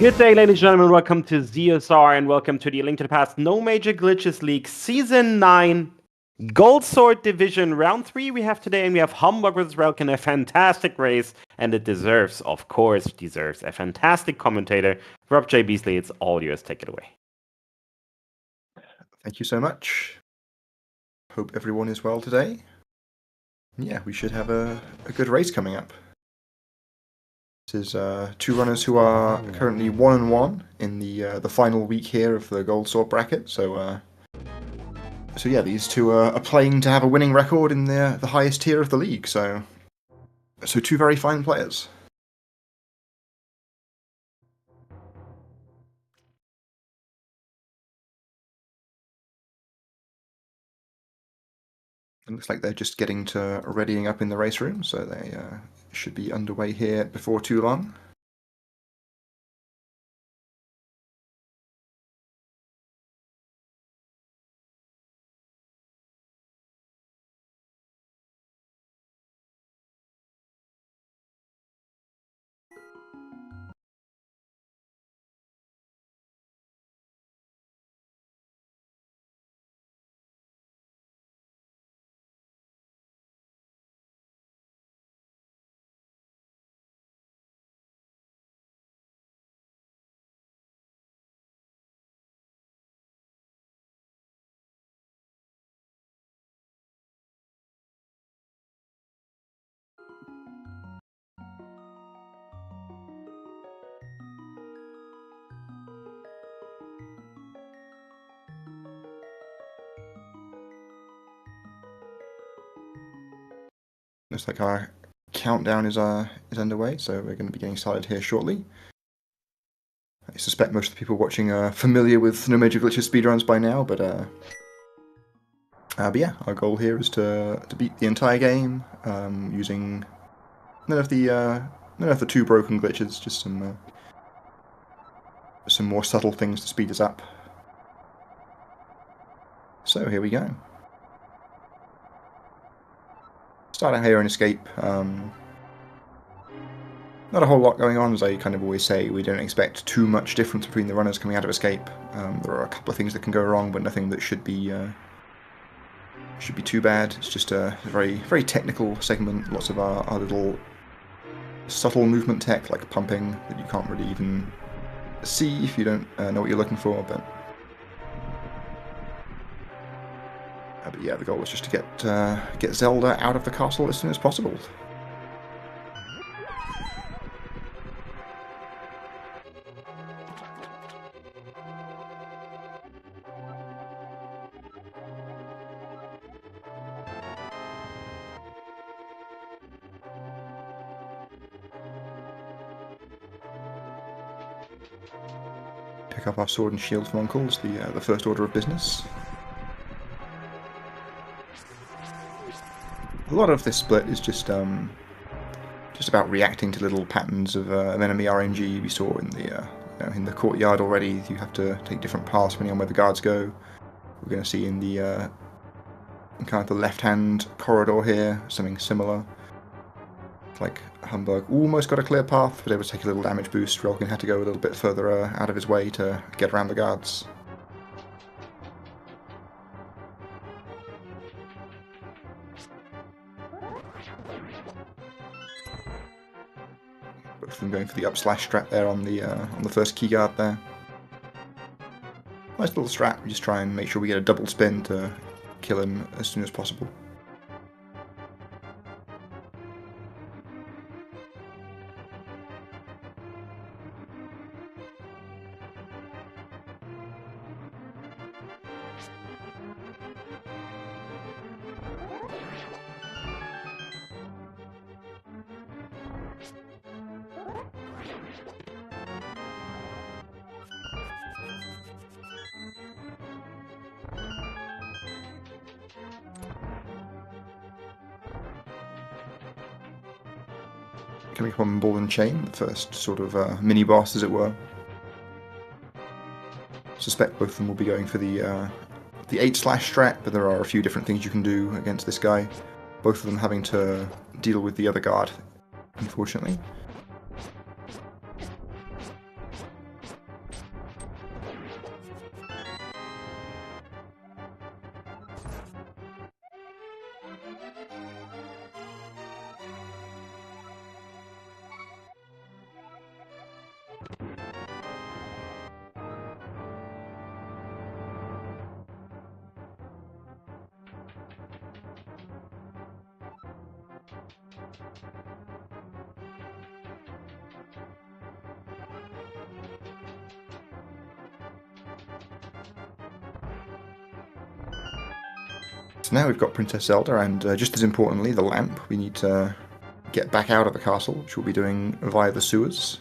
Good day, ladies and gentlemen. Welcome to ZSR and welcome to the Link to the Past No Major Glitches League Season 9 Gold Sword Division Round 3 we have today, and we have humbugh versus relkin, a fantastic race, and it deserves, of course, a fantastic commentator. Rob J. Beasley, it's all yours. Take it away. Thank you so much. Hope everyone is well today. Yeah, we should have a good race coming up. This is two runners who are currently 1-1 in the final week here of the Gold Sword bracket. So yeah, these two are playing to have a winning record in the highest tier of the league. So two very fine players. It looks like they're just getting to readying up in the race room, so they should be underway here before too long. Looks like our countdown is underway, so we're going to be getting started here shortly. I suspect most of the people watching are familiar with No Major Glitches Speedruns by now, but yeah, our goal here is to beat the entire game using none of the too broken glitches, just some more subtle things to speed us up. So here we go. Start out here in Escape. Not a whole lot going on, as I kind of always say. We don't expect too much difference between the runners coming out of Escape. There are a couple of things that can go wrong, but nothing that should be too bad. It's just a very, very technical segment. Lots of our little subtle movement tech, like pumping, that you can't really even see if you don't know what you're looking for. But yeah, the goal is just to get Zelda out of the castle as soon as possible. Pick up our sword and shield from Uncle's, the first order of business. A lot of this split is just about reacting to little patterns of enemy RNG we saw in the courtyard already. You have to take different paths depending on where the guards go. We're going to see in kind of the left-hand corridor here something similar. Like humbugh almost got a clear path, but able to take a little damage boost. relkin had to go a little bit further out of his way to get around the guards. Both of them going for the up/slash strat there on the first key guard there. Nice little strat. We just try and make sure we get a double spin to kill him as soon as possible. Coming up on Ball and Chain, the first sort of mini-boss, as it were. Suspect both of them will be going for the 8/slash strat, but there are a few different things you can do against this guy. Both of them having to deal with the other guard, unfortunately. So now we've got Princess Zelda, and just as importantly, the lamp. We need to get back out of the castle, which we'll be doing via the sewers.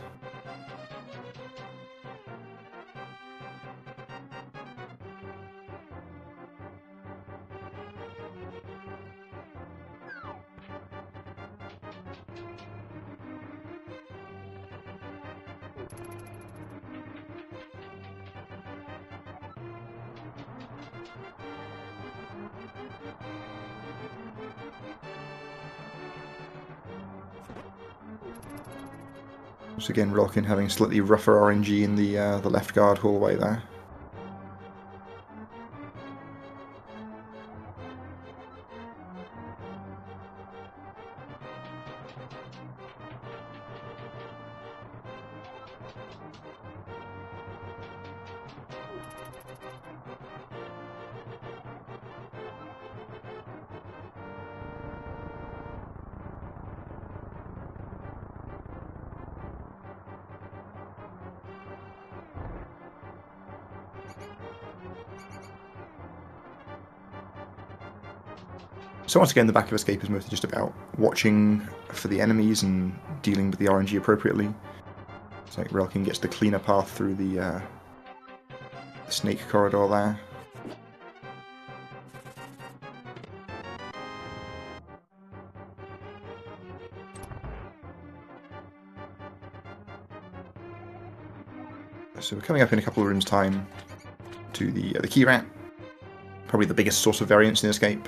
Once again, relkin having slightly rougher RNG in the left guard hallway there. So once again, the back of Escape is mostly just about watching for the enemies and dealing with the RNG appropriately. It's like relkin gets the cleaner path through the snake corridor there. So we're coming up in a couple of rooms' time to the key rat, probably the biggest source of variance in Escape.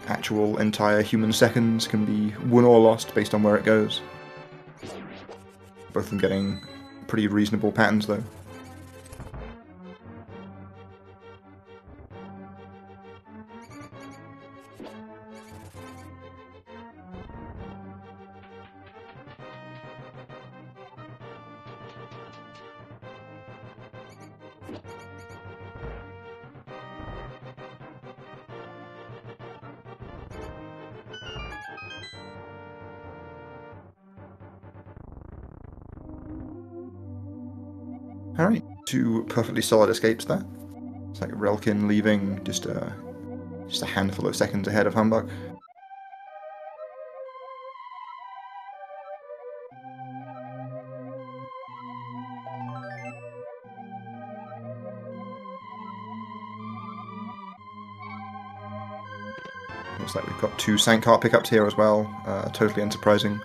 Actual entire human seconds can be won or lost based on where it goes. Both of them getting pretty reasonable patterns though. Alright, two perfectly solid escapes there. It's like relkin leaving just a handful of seconds ahead of humbugh. Looks like we've got two sank cart pickups here as well, totally unsurprising.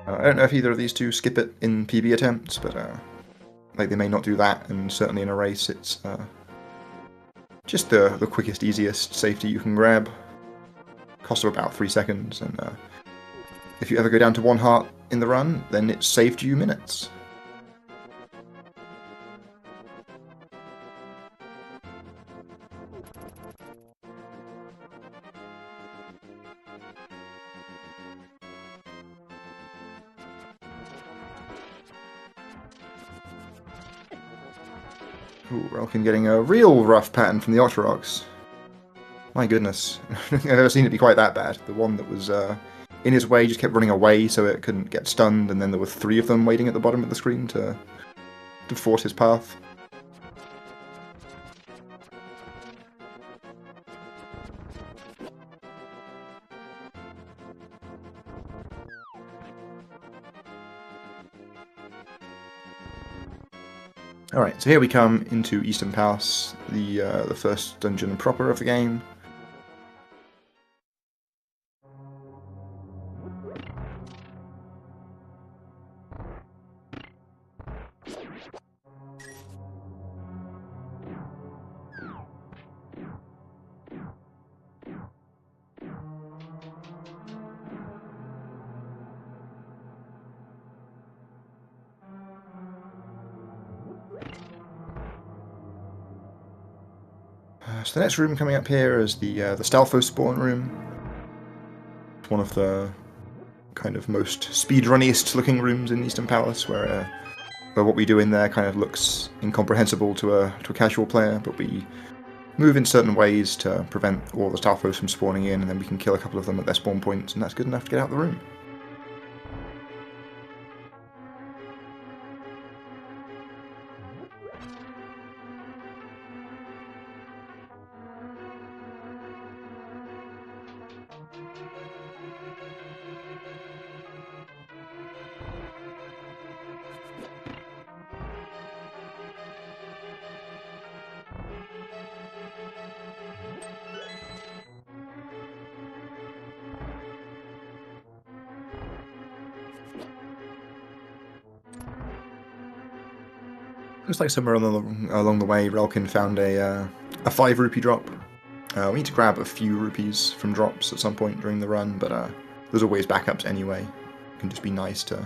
I don't know if either of these two skip it in PB attempts, but like they may not do that, and certainly in a race it's just the quickest, easiest safety you can grab. Cost of about 3 seconds, and if you ever go down to 1 heart in the run, then it saved you minutes. Ooh, relkin getting a real rough pattern from the Octoroks. My goodness. I've never seen it be quite that bad. The one that was in his way just kept running away so it couldn't get stunned, and then there were 3 of them waiting at the bottom of the screen to force his path. Alright, so here we come into Eastern Palace, the first dungeon proper of the game. So the next room coming up here is the Stalfos spawn room. It's one of the kind of most speedrunniest looking rooms in Eastern Palace, where what we do in there kind of looks incomprehensible to a casual player, but we move in certain ways to prevent all the Stalfos from spawning in, and then we can kill a couple of them at their spawn points, and that's good enough to get out of the room. Looks like somewhere along the way, Relkin found a 5 rupee drop. We need to grab a few rupees from drops at some point during the run, but there's always backups anyway. It can just be nice to...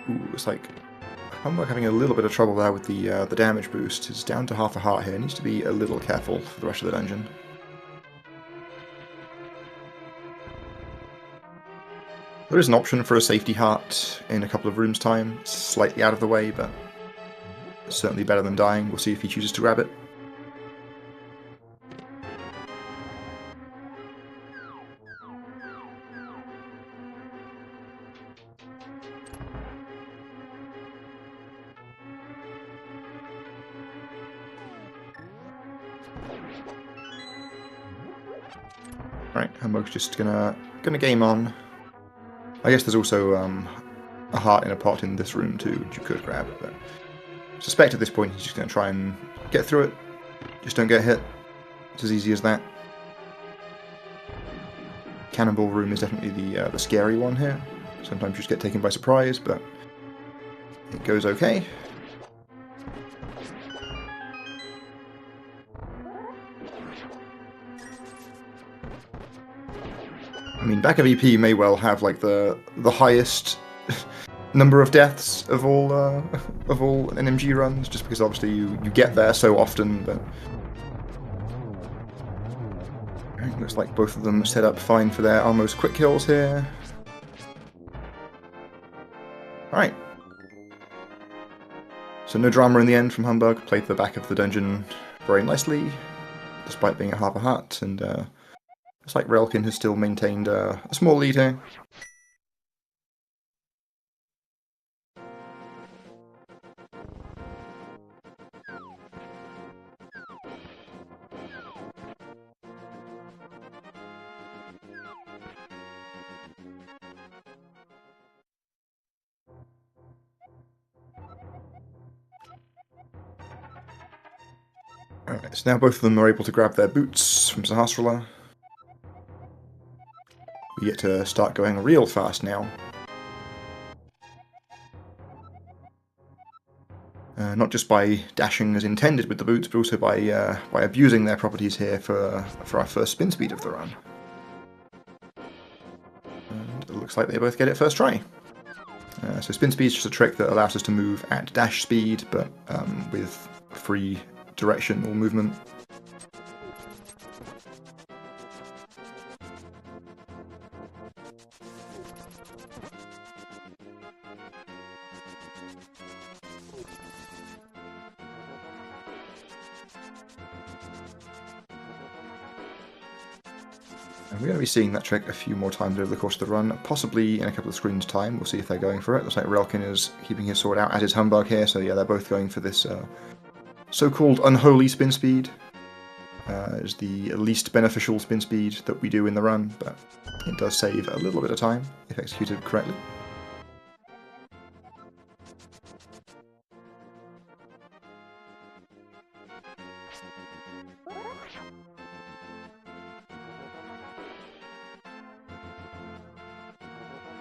Ooh, it's like... I'm having a little bit of trouble there with the damage boost. It's down to half a heart here. Needs to be a little careful for the rest of the dungeon. There is an option for a safety heart in a couple of rooms' time. It's slightly out of the way, but certainly better than dying. We'll see if he chooses to grab it. Right, Humbugh's just gonna game on. I guess there's also a heart in a pot in this room too, which you could grab, but I suspect at this point he's just gonna try and get through it. Just don't get hit. It's as easy as that. Cannonball room is definitely the scary one here. Sometimes you just get taken by surprise, but it goes okay. I mean, back of EP may well have like the highest number of deaths of all NMG runs, just because obviously you get there so often. But looks like both of them set up fine for their almost quick kills here. All right. So no drama in the end from Humbugh. Played the back of the dungeon very nicely, despite being at half a heart, and looks like Relkin has still maintained a small lead here. Alright, so now both of them are able to grab their boots from Sahasrara. We get to start going real fast now. Not just by dashing as intended with the boots, but also by abusing their properties here for our first spin speed of the run. And it looks like they both get it first try. So spin speed is just a trick that allows us to move at dash speed, but with free direction or movement. And we're going to be seeing that trick a few more times over the course of the run, possibly in a couple of screens' time. We'll see if they're going for it. Looks like Relkin is keeping his sword out, as is Humbugh here, so yeah, they're both going for this so-called unholy spin speed. Is the least beneficial spin speed that we do in the run, but it does save a little bit of time if executed correctly.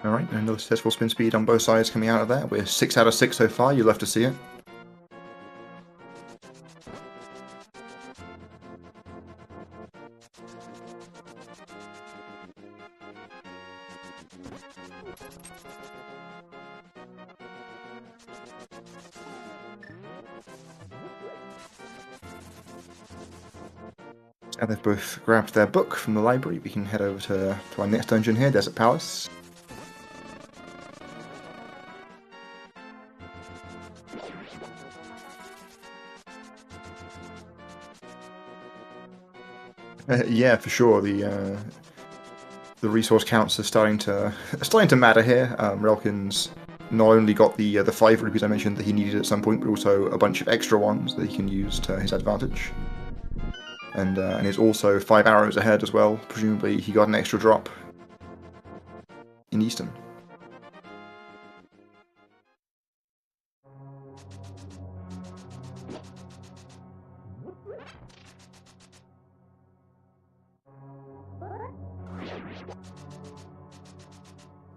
Alright, another successful spin speed on both sides coming out of there. We're 6 out of 6 so far, you'll love to see it. Now they've both grabbed their book from the library, we can head over to our next dungeon here, Desert Palace. Yeah, for sure. The resource counts are starting to matter here. Relkin's not only got the 5 rupees I mentioned that he needed at some point, but also a bunch of extra ones that he can use to his advantage. And is also 5 arrows ahead as well. Presumably he got an extra drop in Eastern.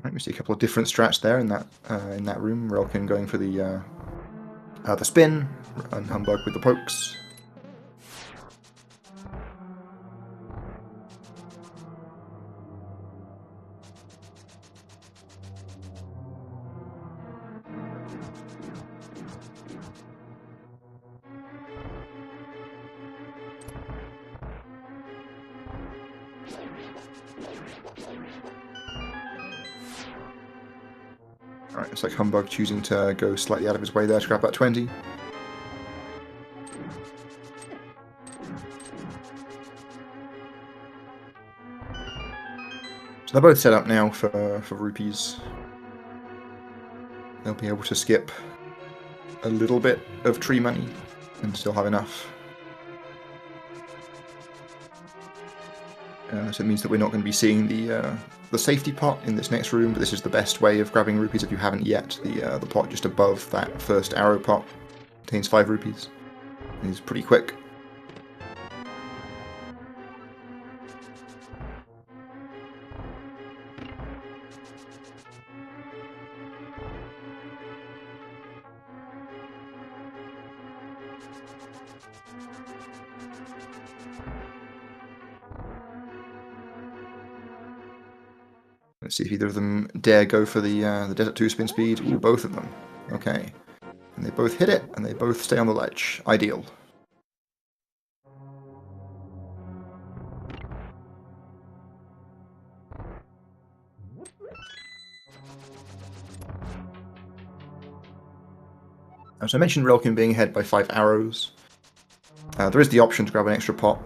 Right, we see a couple of different strats there in that room. Relkin going for the The spin, and humbug with the pokes. Alright, it's like humbug choosing to go slightly out of his way there to grab that 20. So they're both set up now for rupees. They'll be able to skip a little bit of tree money and still have enough. So it means that we're not going to be seeing the safety pot in this next room, but this is the best way of grabbing rupees if you haven't yet. The pot just above that first arrow pot contains 5 rupees. It's pretty quick. Let's see if either of them dare go for the Desert 2 spin speed. Ooh, both of them. Okay. And they both hit it, and they both stay on the ledge. Ideal. So I mentioned Relkin being ahead by 5 arrows. There is the option to grab an extra pot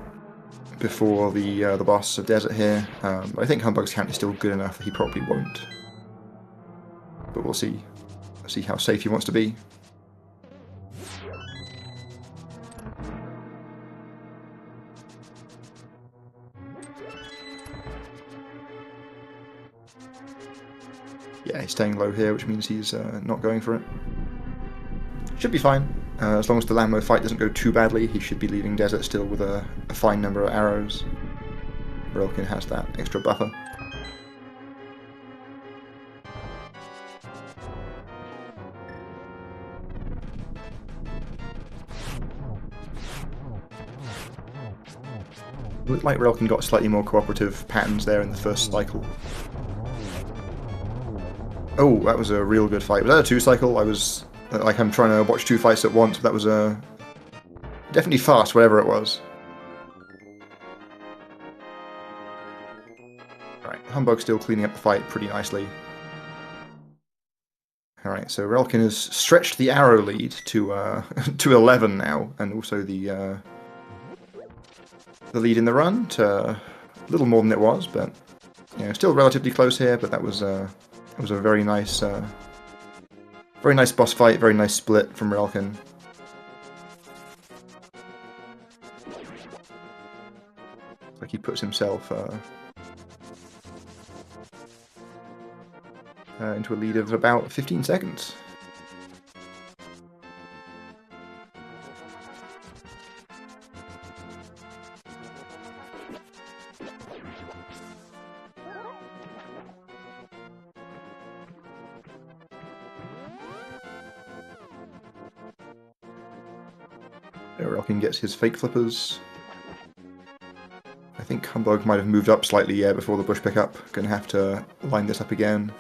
before the boss of Desert here, but I think Humbug's count is still good enough that he probably won't. But we'll see how safe he wants to be. Yeah, he's staying low here, which means he's not going for it. Should be fine. As long as the Lambo fight doesn't go too badly, he should be leaving Desert still with a fine number of arrows. Relkin has that extra buffer. Looked like Relkin got slightly more cooperative patterns there in the first cycle. Oh, that was a real good fight. Was that a 2 cycle? I'm trying to watch 2 fights at once, but that was definitely fast, whatever it was. Alright, Humbug's still cleaning up the fight pretty nicely. Alright, so Relkin has stretched the arrow lead to to 11 now, and also the lead in the run to a little more than it was, but you know, still relatively close here. But that was a very nice boss fight, very nice split from Relkin. Like he puts himself into a lead of about 15 seconds. Relkin gets his fake flippers. I think Humbug might have moved up slightly, yeah, before the bush pickup. Gonna have to line this up again.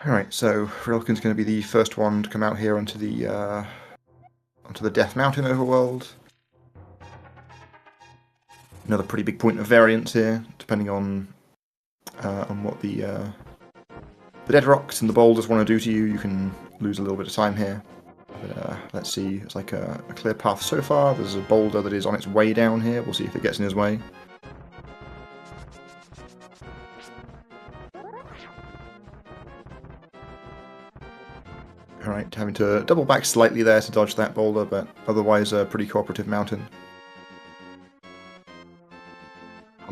Alright, so Relkin's going to be the first one to come out here onto the Death Mountain overworld. Another pretty big point of variance here, depending on what the dead rocks and the boulders want to do to you. You can lose a little bit of time here. But let's see, it's like a clear path so far. There's a boulder that is on its way down here. We'll see if it gets in his way. Alright, having to double back slightly there to dodge that boulder, but otherwise a pretty cooperative mountain.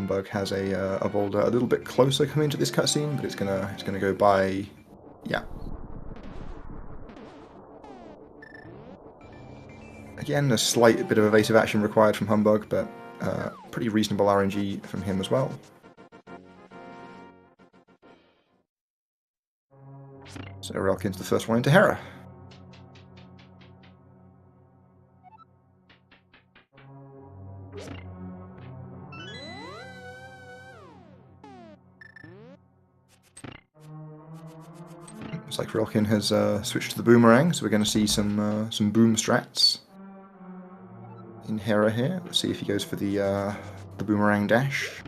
Humbugh has a boulder a little bit closer coming to this cutscene, but it's gonna go by, yeah. Again, a slight bit of evasive action required from Humbugh, but pretty reasonable RNG from him as well. So Relkin's the first one into Hera. Looks like Relkin has switched to the boomerang, so we're going to see some boom strats in Hera here. Let's see if he goes for the boomerang dash.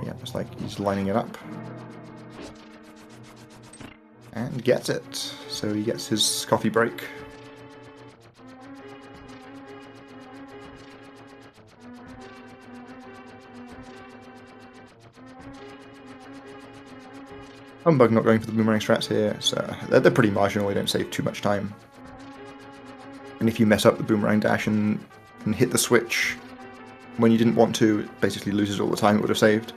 Yeah, looks like he's lining it up. And gets it. So he gets his coffee break. Humbugh not going for the boomerang strats here, so they're pretty marginal, they don't save too much time. And if you mess up the boomerang dash and hit the switch when you didn't want to, it basically loses all the time it would have saved.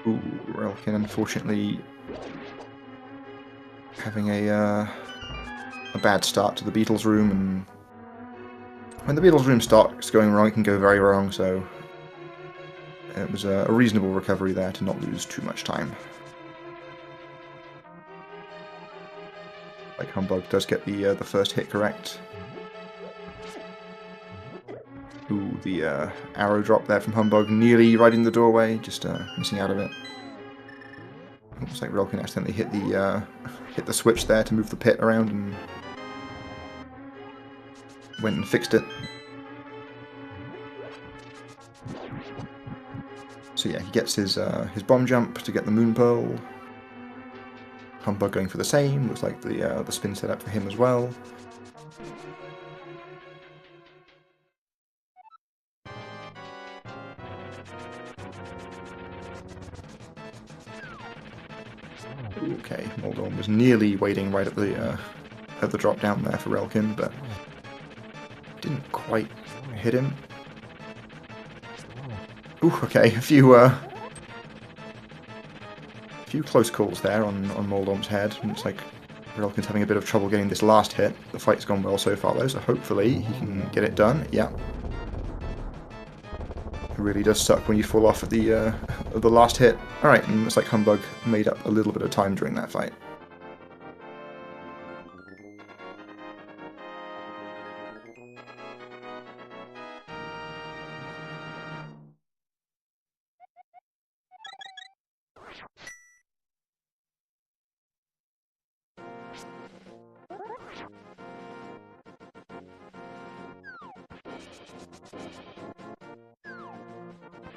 Ooh, Relkin unfortunately having a bad start to the Beatles room, and when the Beatles room starts going wrong, it can go very wrong, so it was a reasonable recovery there to not lose too much time. Like Humbugh does get the first hit correct. Ooh, the arrow drop there from Humbugh, nearly right in the doorway, just missing out of it. Looks like Relkin accidentally hit the switch there to move the pit around and went and fixed it. So yeah, he gets his bomb jump to get the moon pearl. Humbugh going for the same. Looks like the spin set up for him as well. Okay, Moldorm was nearly waiting right at the drop down there for Relkin, but didn't quite hit him. Ooh, okay, a few close calls there on Moldorm's head. Looks like Relkin's having a bit of trouble getting this last hit. The fight's gone well so far though, so hopefully he can get it done. Yeah. It really does suck when you fall off at the last hit. Alright, and looks like Humbugh made up a little bit of time during that fight.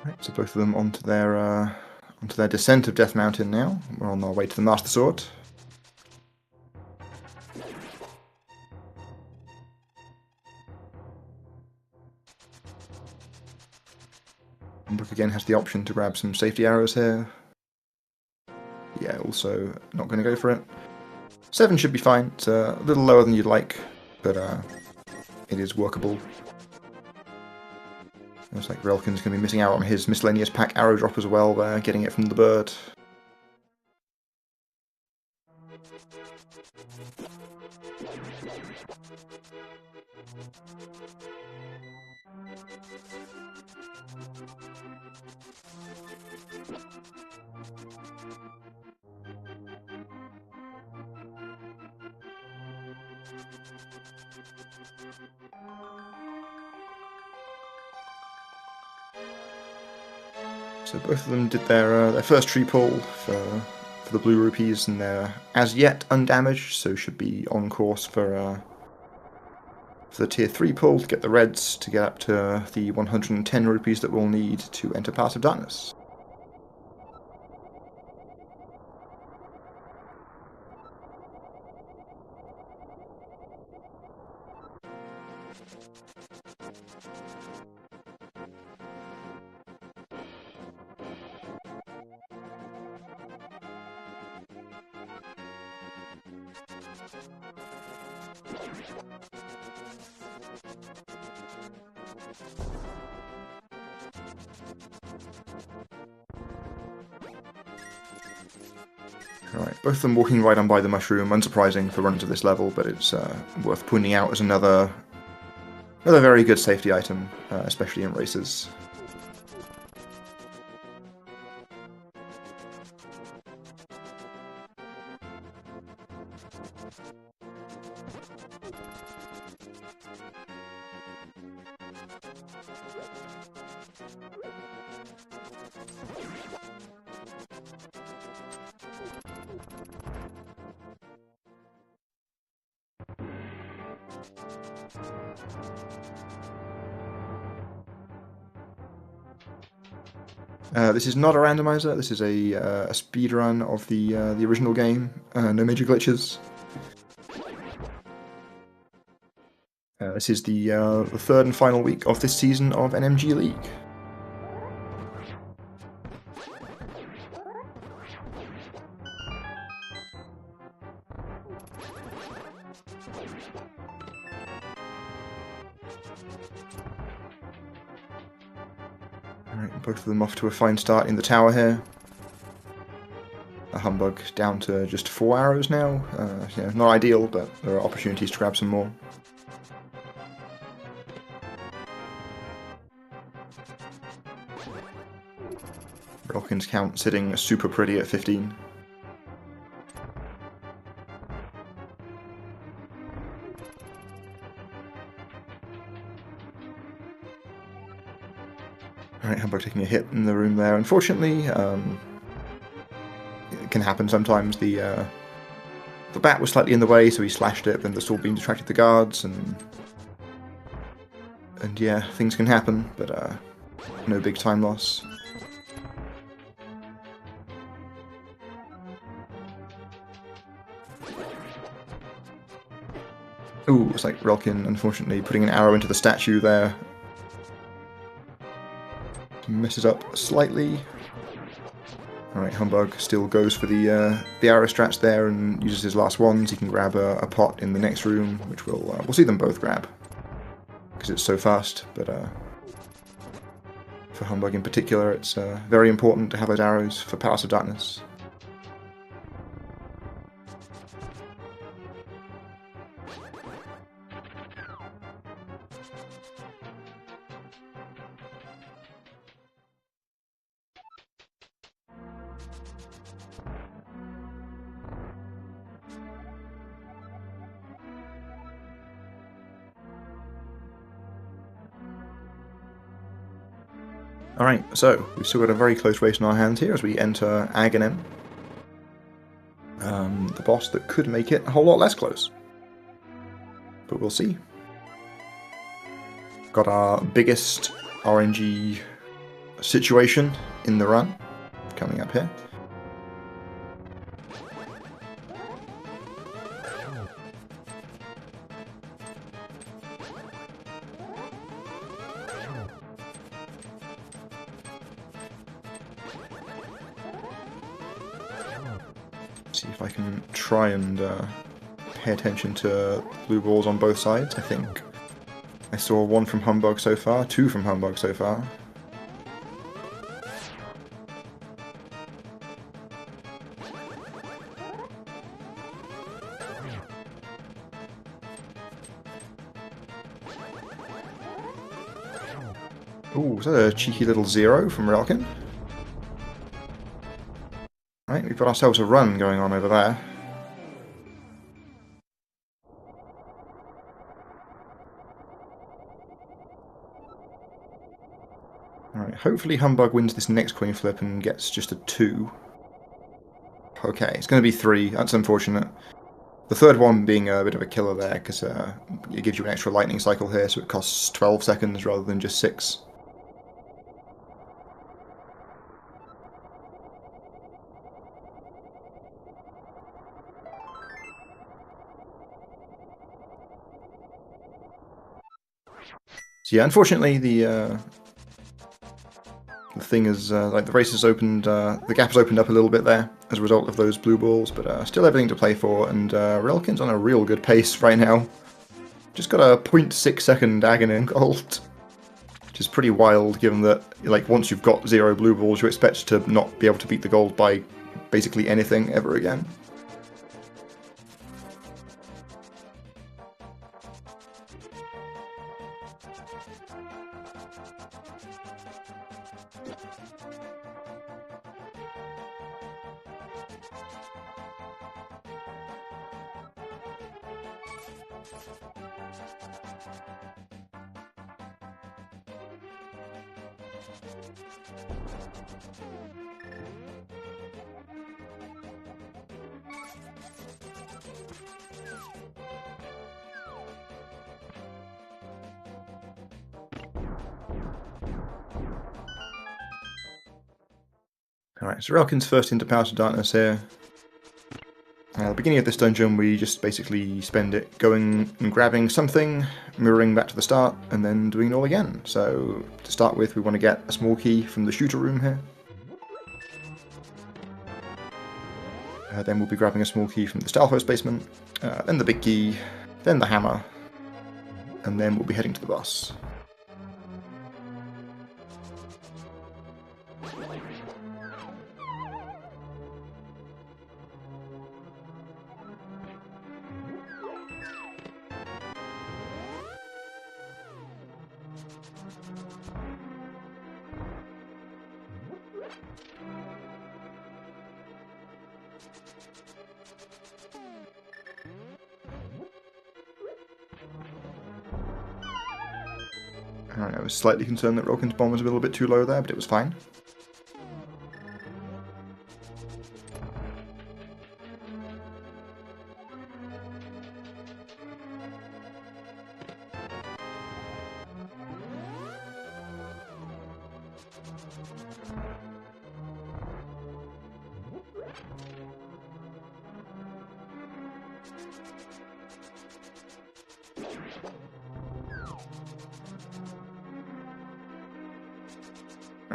Right, so both of them onto their descent of Death Mountain now. We're on our way to the Master Sword. Humbugh again has the option to grab some safety arrows here. Yeah, also not going to go for it. 7 should be fine. It's a little lower than you'd like, but it is workable. Looks like Relkin's going to be missing out on his miscellaneous pack arrow drop as well there, getting it from the bird. So both of them did their first tree pull for the blue rupees, and they're as yet undamaged, so should be on course for for the tier 3 pull to get the reds to get up to the 110 rupees that we'll need to enter Pass of Darkness. Alright, both of them walking right on by the mushroom, unsurprising for runs of this level, but it's worth pointing out as another very good safety item, especially in races. This is not a randomizer, this is a speedrun of the original game, no major glitches. This is the third and final week of this season of NMG League. Alright, both of them off to a fine start in the tower here. A humbug down to just 4 arrows now. Yeah, not ideal, but there are opportunities to grab some more. Relkin's count sitting super pretty at 15. Alright, humbug taking a hit in the room there. Unfortunately, it can happen sometimes. The bat was slightly in the way, so he slashed it, then the sword beam distracted the guards, and yeah, things can happen, but no big time loss. Ooh, it's like Relkin, unfortunately, putting an arrow into the statue there. Messes up slightly. Alright, humbug still goes for the arrow strats there and uses his last ones. He can grab a pot in the next room, which we'll see them both grab, because it's so fast, but for humbug in particular, it's very important to have those arrows for Pass of Darkness. Alright, so we've still got a very close race in our hands here as we enter Aghanim. The boss that could make it a whole lot less close. But we'll see. Got our biggest RNG situation in the run coming up here. See if I can try and pay attention to blue balls on both sides. I think I saw one from humbug so far, two from humbug so far. Ooh, is that a cheeky little 0 from Relkin? Right, we've got ourselves a run going on over there. Alright, hopefully humbug wins this next coin flip and gets just a 2. Okay, it's going to be 3. That's unfortunate. The third one being a bit of a killer there, because it gives you an extra lightning cycle here, so it costs 12 seconds rather than just 6. So yeah, unfortunately the thing is, like the race has opened, the gap has opened up a little bit there as a result of those blue balls, but still everything to play for, and relkin's on a real good pace right now. Just got a 0.6 second agony in gold, which is pretty wild given that, like, once you've got 0 blue balls, you expect to not be able to beat the gold by basically anything ever again. Alright, so relkin's first into Power to Darkness here. At the beginning of this dungeon, we just basically spend it going and grabbing something, mirroring back to the start, and then doing it all again. So, to start with, we want to get a small key from the shooter room here. Then we'll be grabbing a small key from the Stalfos basement, then the big key, then the hammer, and then we'll be heading to the boss. I was slightly concerned that relkin's bomb was a little bit too low there, but it was fine.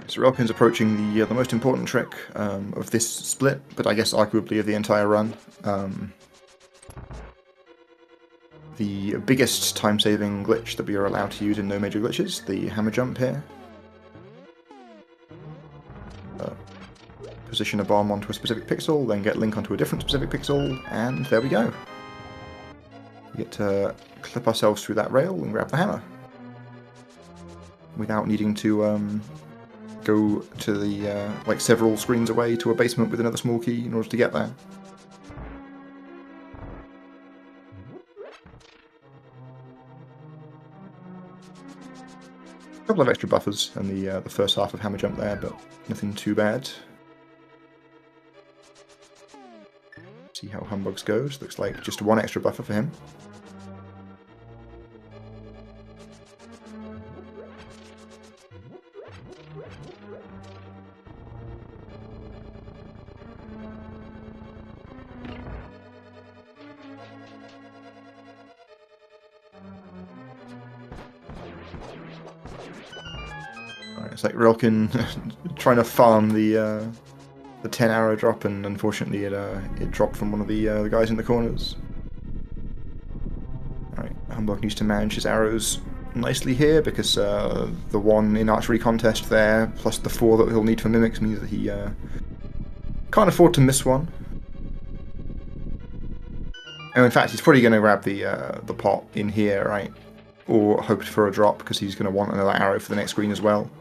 So relkin's approaching the most important trick of this split, but I guess arguably of the entire run. The biggest time-saving glitch that we are allowed to use in No Major Glitches, the hammer jump here. Position a bomb onto a specific pixel, then get Link onto a different specific pixel, and there we go. We get to clip ourselves through that rail and grab the hammer. Without needing to go to the, like, several screens away to a basement with another small key in order to get there. A couple of extra buffers in the first half of hammer jump there, but nothing too bad. See how humbugh's goes. Looks like just one extra buffer for him. It's like relkin trying to farm the 10 arrow drop, and unfortunately it dropped from one of the guys in the corners. Alright, humbugh needs to manage his arrows nicely here, because the 1 in archery contest there, plus the 4 that he'll need for mimics, means that he can't afford to miss one. And in fact, he's probably going to grab the pot in here, right? Or hoped for a drop, because he's going to want another arrow for the next screen as well.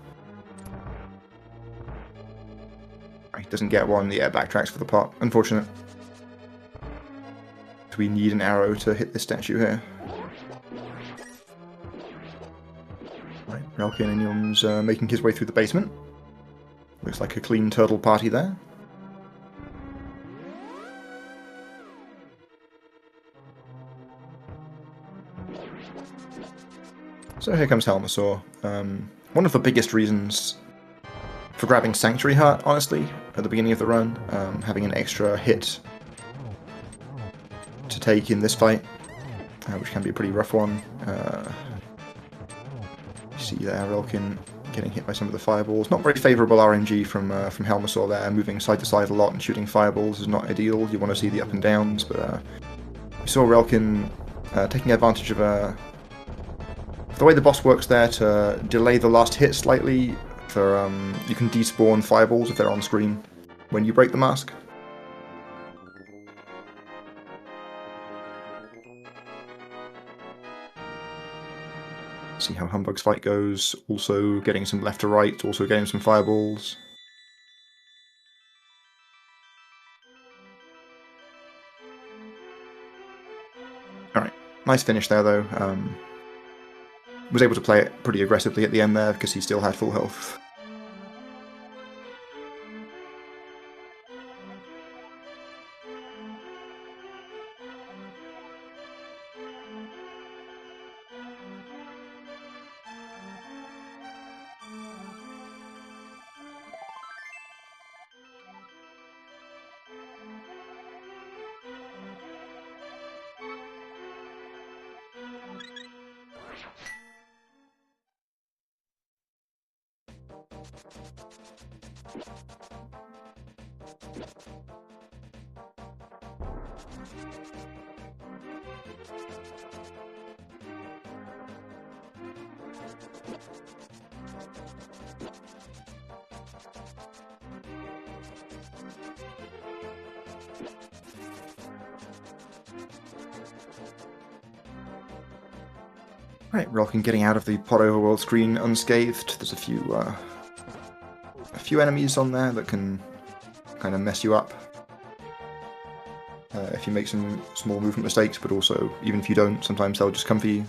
He doesn't get one, yeah, backtracks for the pot. Unfortunate. So we need an arrow to hit this statue here. Right, relkin and Yum's making his way through the basement. Looks like a clean turtle party there. So here comes Helmasaur. One of the biggest reasons for grabbing Sanctuary Heart, honestly, at the beginning of the run, having an extra hit to take in this fight, which can be a pretty rough one. You see there, relkin getting hit by some of the fireballs. Not very favourable RNG from Helmasaur there, moving side to side a lot and shooting fireballs is not ideal. You want to see the up and downs, but we saw relkin taking advantage of the way the boss works there to delay the last hit slightly. For you can despawn fireballs if they're on screen when you break the mask. See how Humbugh's fight goes, also getting some left to right, also getting some fireballs. Alright, nice finish there though. Was able to play it pretty aggressively at the end there because he still had full health. Right, relkin getting out of the pot overworld screen unscathed. There's a few enemies on there that can kind of mess you up if you make some small movement mistakes, but also, even if you don't, sometimes they'll just come for you.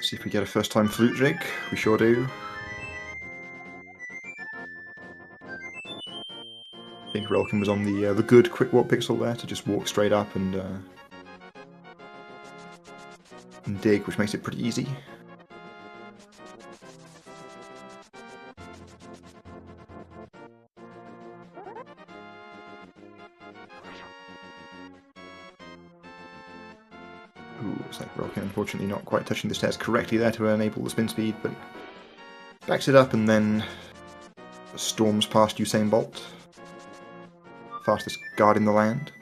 See if we get a first-time flute jig. We sure do. I think relkin was on the good quick walk pixel there to just walk straight up and dig, which makes it pretty easy. Ooh, looks like relkin unfortunately not quite touching the stairs correctly there to enable the spin speed, but backs it up and then storms past Usain Bolt. Fastest guard in the land.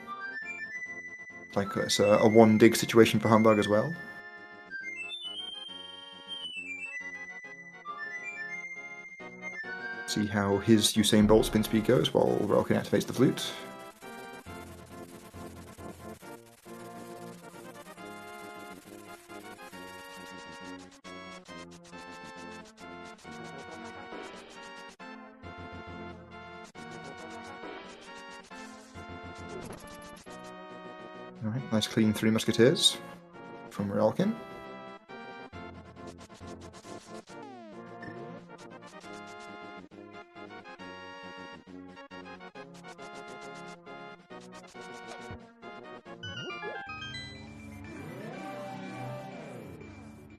Like it's a one dig situation for humbugh as well. See how his Usain Bolt spin speed goes while relkin activates the flute. Alright, nice clean Three Musketeers from relkin.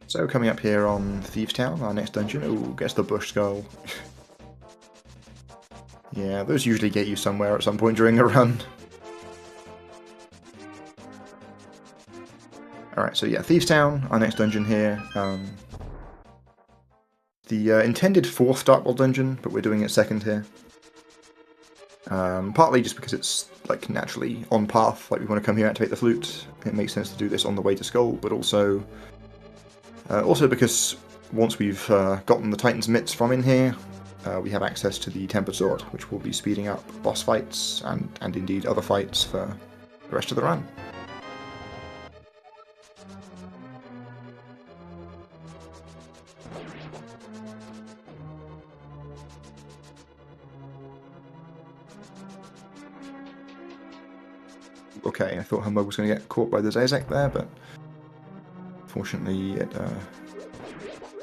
So coming up here on Thieves Town, our next dungeon. Ooh, gets the bush skull. Yeah, those usually get you somewhere at some point during a run. Alright, so yeah, Thieves Town, our next dungeon here. The intended fourth Dark World dungeon, but we're doing it second here. Partly just because it's like naturally on path, like we want to come here and activate the flute. It makes sense to do this on the way to Skull, but also because once we've gotten the Titan's Mitts from in here, we have access to the Tempered Sword, which will be speeding up boss fights and indeed other fights for the rest of the run. Okay, I thought humbugh was going to get caught by the Zazek there, but fortunately it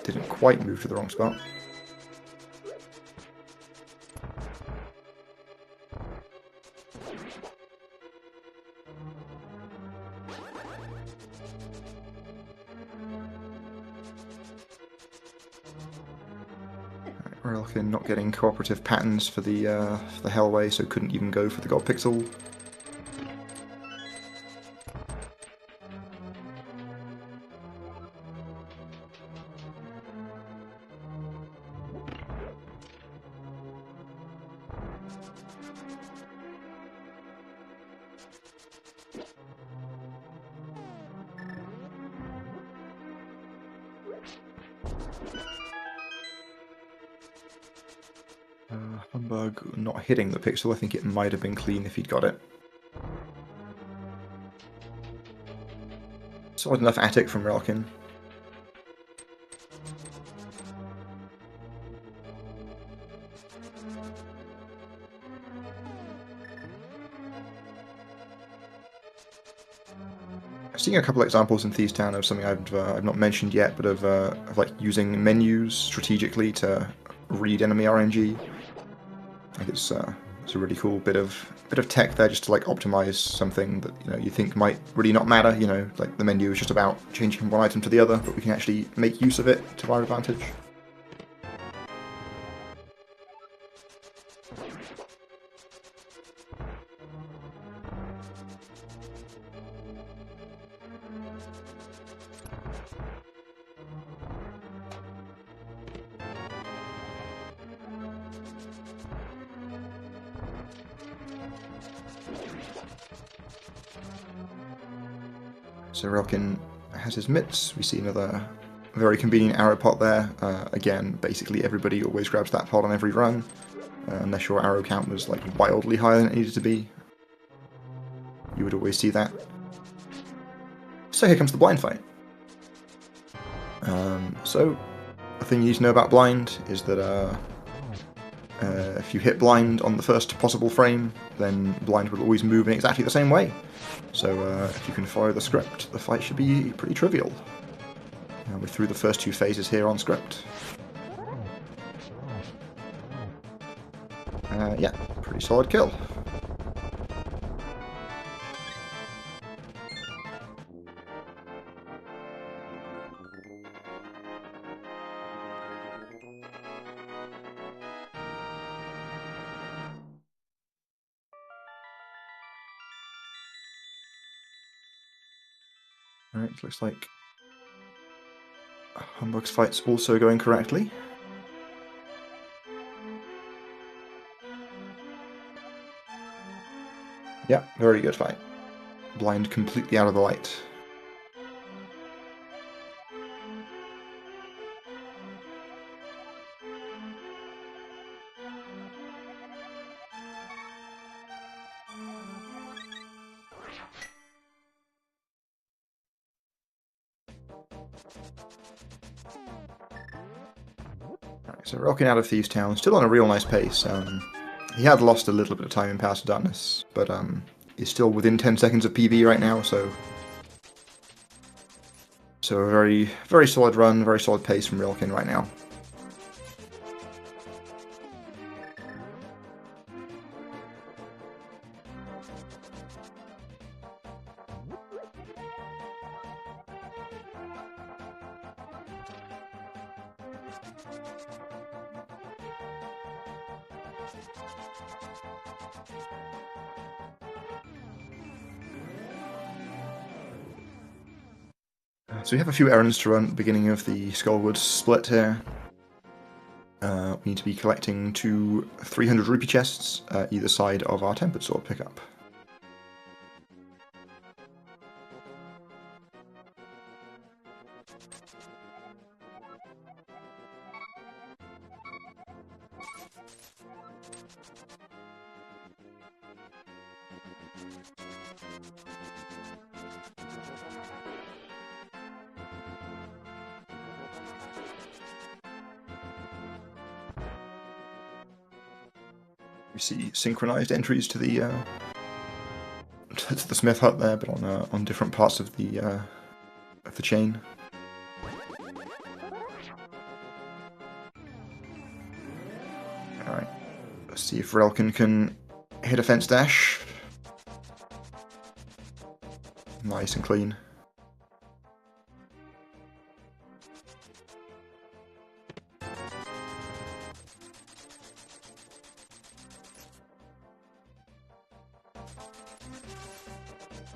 didn't quite move to the wrong spot. Relkin not getting cooperative patterns for the Hellway, so couldn't even go for the gold pixel. Humbugh not hitting the pixel. I think it might have been clean if he'd got it. Solid enough attic from Relkin. I've seen a couple of examples in Thieves Town of something I've not mentioned yet, but of like using menus strategically to read enemy RNG. I think it's a really cool bit of tech there, just to like optimize something that you think might really not matter. Like the menu is just about changing from one item to the other, but we can actually make use of it to our advantage. So Relkin has his mitts. We see another very convenient arrow pot there. Again, basically everybody always grabs that pot on every run, unless your arrow count was like wildly higher than it needed to be. You would always see that. So here comes the blind fight. So the thing you need to know about blind is that if you hit blind on the first possible frame, then blind will always move in exactly the same way. So if you can follow the script, the fight should be pretty trivial. We're through the first two phases here on script. Yeah, pretty solid kill. Alright, looks like Humbugh's fight's also going correctly. Yeah, very good fight. Blind completely out of the light. Alright, so rocking out of Thieves Town, still on a real nice pace. He had lost a little bit of time in Pass of Darkness, but he's still within 10 seconds of PB right now, so a very, very solid run, very solid pace from Relkin right now. So we have a few errands to run at the beginning of the Skullwood split here. We need to be collecting 2 300 rupee chests either side of our Tempered Sword pickup. We see synchronized entries to the smith hut there, but on different parts of the chain. All right, let's see if Relkin can hit a fence dash. Nice and clean.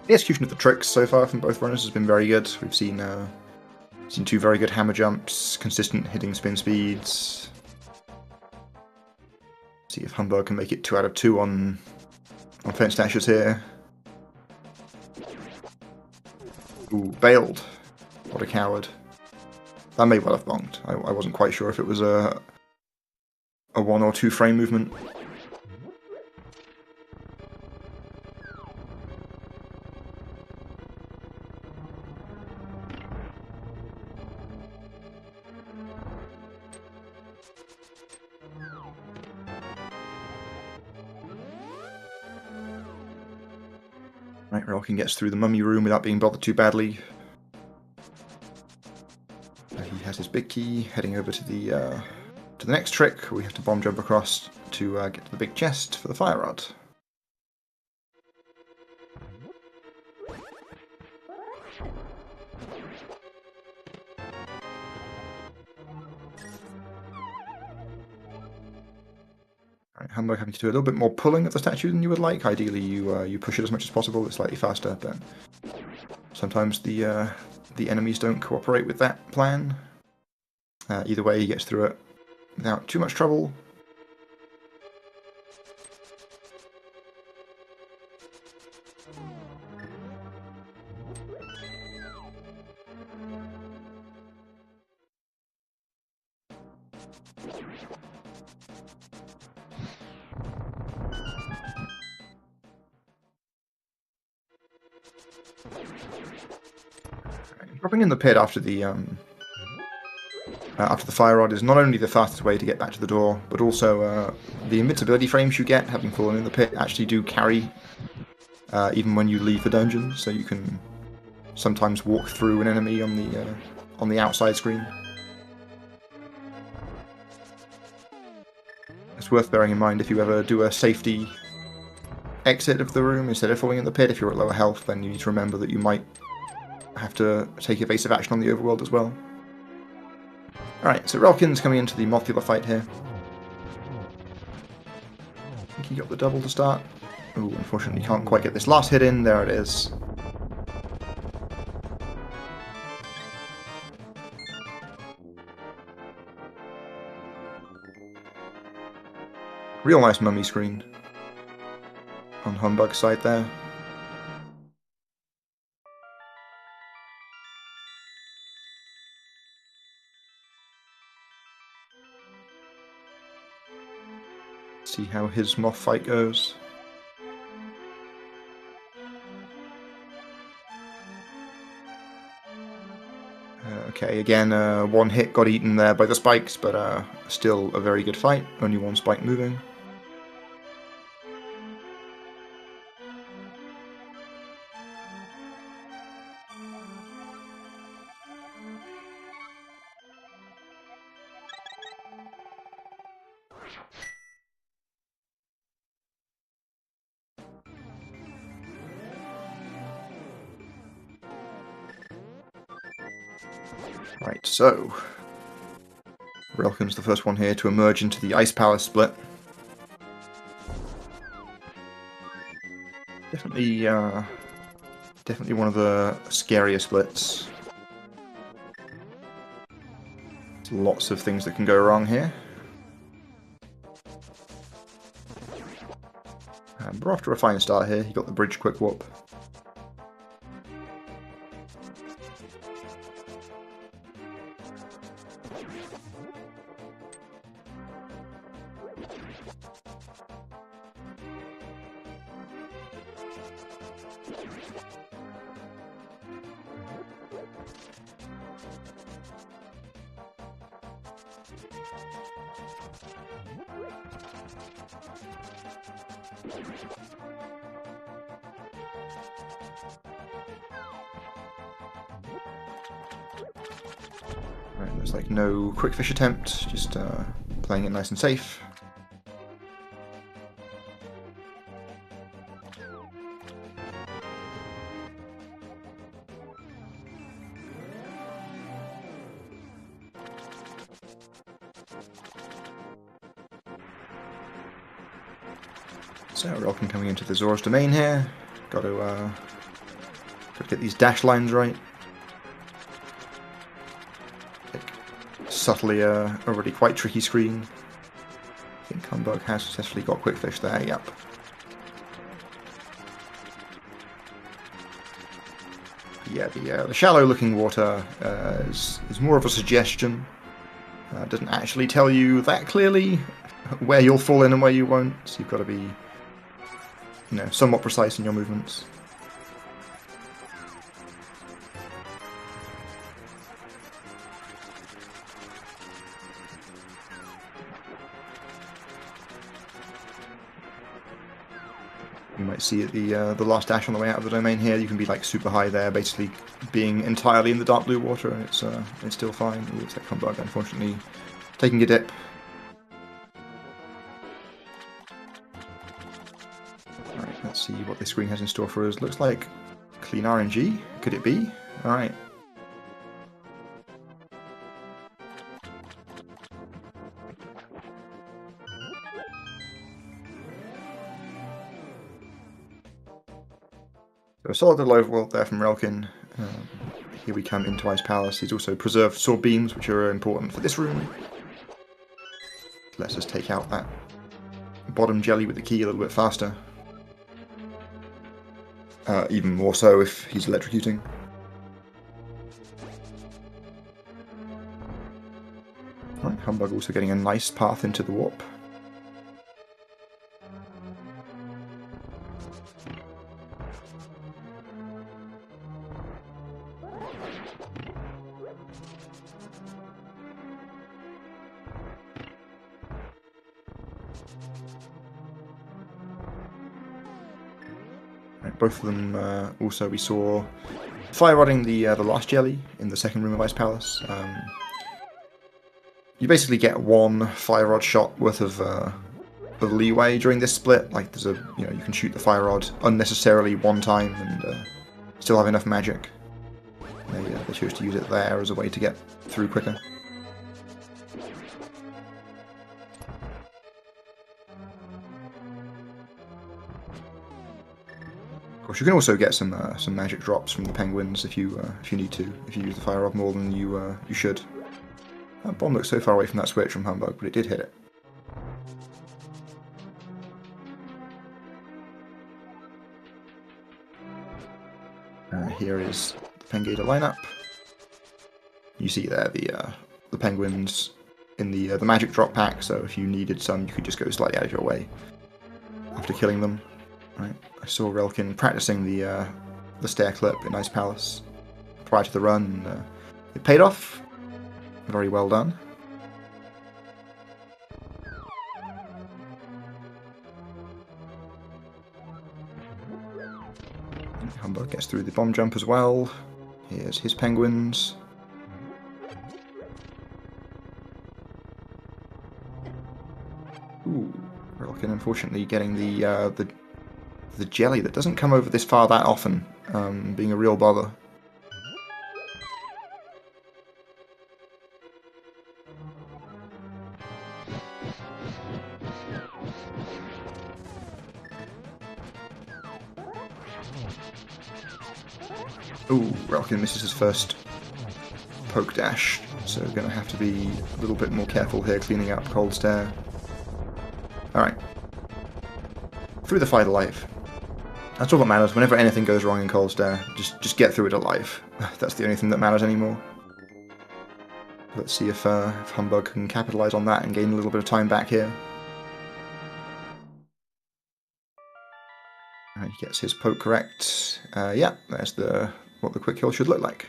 The execution of the tricks so far from both runners has been very good. We've seen two very good hammer jumps, consistent hitting spin speeds. See if humbugh can make it 2 out of 2 on fence dashes here. Ooh, bailed. What a coward. That may well have bonked. I wasn't quite sure if it was a 1 or 2 frame movement. Right, Relkin gets through the mummy room without being bothered too badly. He has his big key, heading over to the next trick. We have to bomb jump across to get to the big chest for the fire rod. Right, humbugh having to do a little bit more pulling of the statue than you would like. Ideally, you push it as much as possible. It's slightly faster, but sometimes the enemies don't cooperate with that plan. Either way, he gets through it without too much trouble. Dropping in the pit after the fire rod is not only the fastest way to get back to the door, but also the invincibility frames you get having fallen in the pit actually do carry even when you leave the dungeon, so you can sometimes walk through an enemy on the outside screen. It's worth bearing in mind if you ever do a safety exit of the room instead of falling in the pit. If you're at lower health, then you need to remember that you might have to take evasive action on the overworld as well. Alright, so Relkin's coming into the modular fight here. I think he got the double to start. Oh, unfortunately can't quite get this last hit in. There it is. Real nice mummy screen on humbugh's side there. See how his moth fight goes. Okay, again, one hit got eaten there by the spikes, but still a very good fight. Only one spike moving. Right, so Relkin's the first one here to emerge into the Ice Palace split. Definitely one of the scarier splits. There's lots of things that can go wrong here. But after a fine start here, he got the bridge quick whoop. Right, there's like no quick fish attempt, just playing it nice and safe. So relkin coming into the Zora's domain here. Got to get these dash lines right. Subtly already quite tricky screen. I think humbugh has successfully got quick fish there. Yep. Yeah, the shallow looking water is more of a suggestion. Doesn't actually tell you that clearly where you'll fall in and where you won't. So you've got to be, you know, somewhat precise in your movements. You might see at the last dash on the way out of the domain here, you can be like super high there, basically being entirely in the dark blue water, and it's still fine. It looks like humbugh, unfortunately, taking a dip. Alright, let's see what this screen has in store for us. Looks like clean RNG. Could it be? Alright. So a solid little overworld there from relkin. Here we come into Ice Palace. He's also preserved sword beams, which are important for this room. Lets us take out that bottom jelly with the key a little bit faster. Even more so if he's electrocuting. Right, humbugh also getting a nice path into the warp. Both of them also we saw fire rodding the last jelly in the second room of Ice Palace. You basically get one fire rod shot worth of leeway during this split. Like there's you can shoot the fire rod unnecessarily one time and still have enough magic. They chose to use it there as a way to get through quicker. Of course, you can also get some magic drops from the penguins if you need to. If you use the fire rod more than you should. That bomb looks so far away from that switch from humbugh, but it did hit it. Here is the Pengator lineup. You see there the penguins in the magic drop pack. So if you needed some, you could just go slightly out of your way after killing them. Right. I saw relkin practicing the stair clip in Ice Palace prior to the run. And, it paid off. Very well done. humbugh gets through the bomb jump as well. Here's his penguins. Ooh, relkin unfortunately getting the jelly that doesn't come over this far that often, being a real bother. Ooh, relkin misses his first poke dash, so we're going to have to be a little bit more careful here cleaning up Cold Stare. Alright. Through the fight alive. That's all that matters. Whenever anything goes wrong in Cold Stare, just get through it alive. That's the only thing that matters anymore. Let's see if humbugh can capitalize on that and gain a little bit of time back here. Alright, he gets his poke correct. Yeah, there's what the quick kill should look like.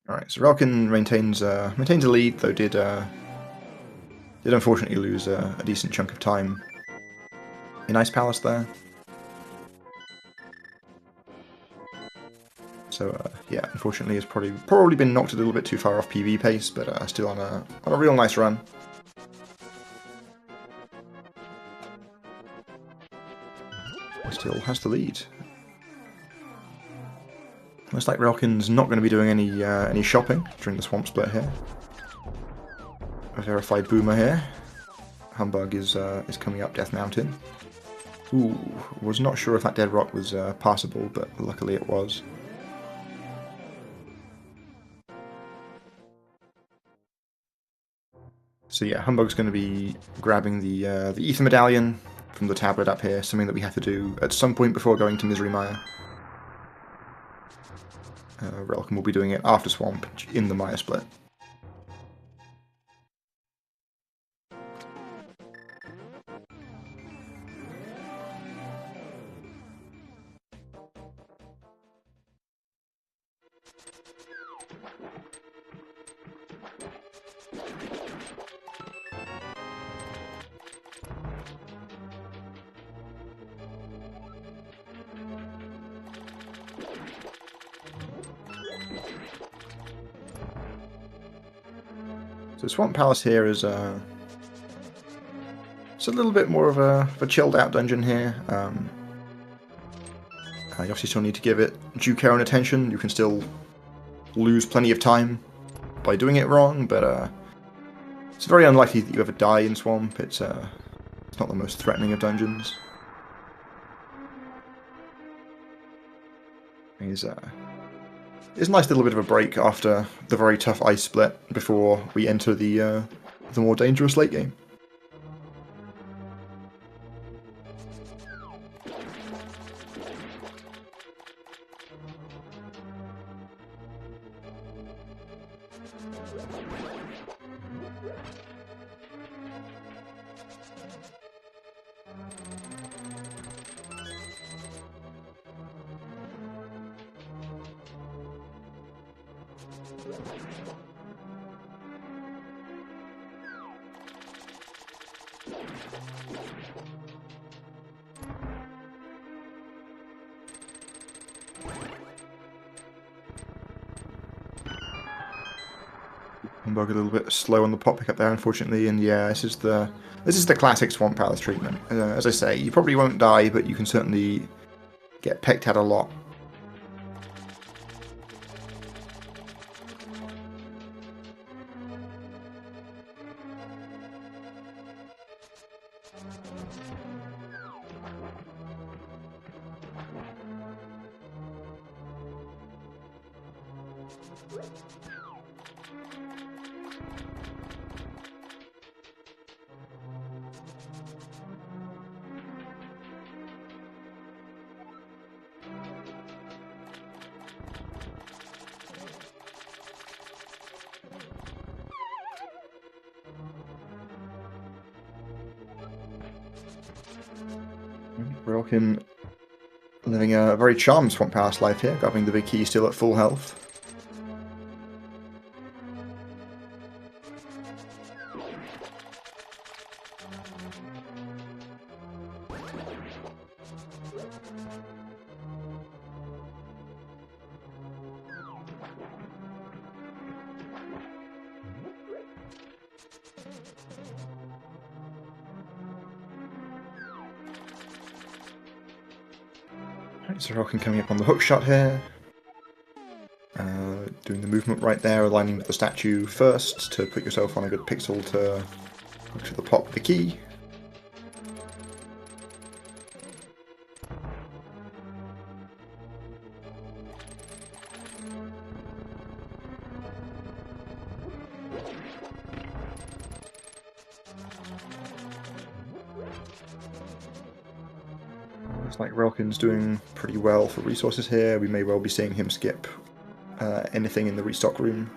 Alright, so Relkin maintains a lead, though did unfortunately lose a decent chunk of time in Ice Palace there. So yeah, unfortunately has probably been knocked a little bit too far off PV pace, but still on a real nice run. Still has the lead. Looks like Relkin's not going to be doing any shopping during the swamp split here. A verified boomer here. Humbugh is coming up Death Mountain. Ooh, was not sure if that dead rock was passable, but luckily it was. So yeah, Humbugh's going to be grabbing the Ether Medallion from the tablet up here, something that we have to do at some point before going to Misery Mire. Relkin will be doing it after Swamp in the Mire split. So Swamp Palace here is it's a little bit more of a chilled out dungeon here. You obviously still need to give it due care and attention. You can still lose plenty of time by doing it wrong, but it's very unlikely that you ever die in Swamp. It's not the most threatening of dungeons. It's a nice little bit of a break after the very tough ice split before we enter the more dangerous late game. Humbugh a little bit slow on the pop pickup there, unfortunately, and yeah, this is the classic Swamp Palace treatment. As I say, you probably won't die, but you can certainly get pecked at a lot. Relkin living a very charmed Swamp Palace life here, grabbing the big key still at full health. Right, so Relkin coming up on the hook shot here. Doing the movement right there, aligning with the statue first to put yourself on a good pixel to hook to the pop with the key. Looks like Relkin's doing pretty well for resources here. We may well be seeing him skip anything in the restock room.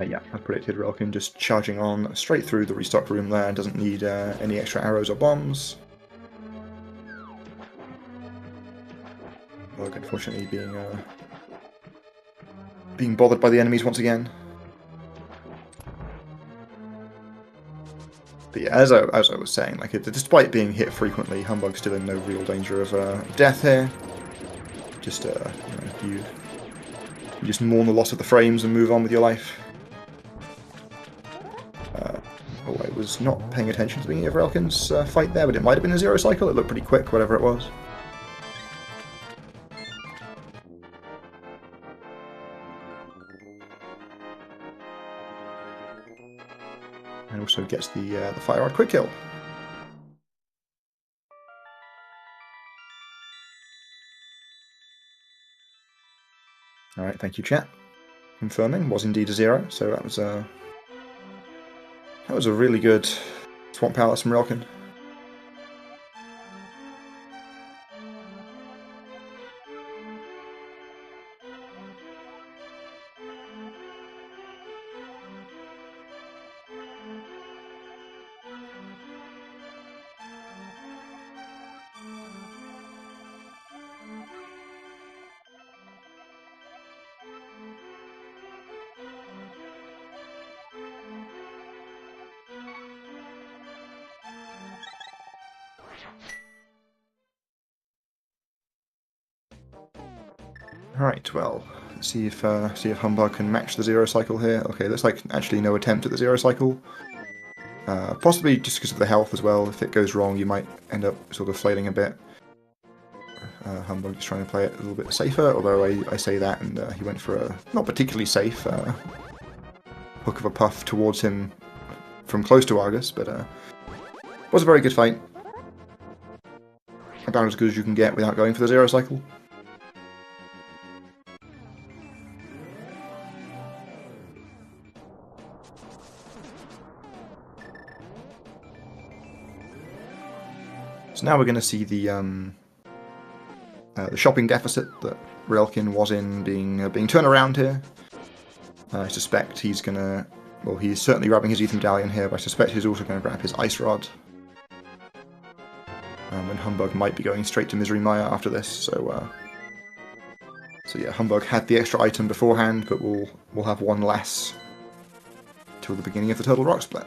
Yeah, as predicted, relkin just charging on straight through the restock room there, doesn't need any extra arrows or bombs. Humbugh, unfortunately, being bothered by the enemies once again. But yeah, as I was saying, like despite being hit frequently, Humbugh's still in no real danger of death here. Just you just mourn the loss of the frames and move on with your life. Oh, I was not paying attention to the beginning of relkin's fight there, but it might have been a zero cycle. It looked pretty quick, whatever it was. And also gets the fire rod quick kill. Alright, thank you, chat. Confirming, was indeed a zero, so that was a really good Swamp Palace from relkin. Alright, well, let's see if Humbugh can match the zero cycle here. Okay, looks like actually no attempt at the zero cycle. Possibly just because of the health as well. If it goes wrong, you might end up sort of flailing a bit. Humbugh just trying to play it a little bit safer, although I say that and he went for a not particularly safe hook of a puff towards him from close to Argus, but was a very good fight. About as good as you can get without going for the zero cycle. So now we're going to see the shopping deficit that relkin was in being turned around here. I suspect he's going to... Well, he's certainly grabbing his Ether Medallion here, but I suspect he's also going to grab his Ice Rod. And Humbugh might be going straight to Misery Maya after this, so yeah, Humbugh had the extra item beforehand, but we'll have one less till the beginning of the Turtle Rock Split.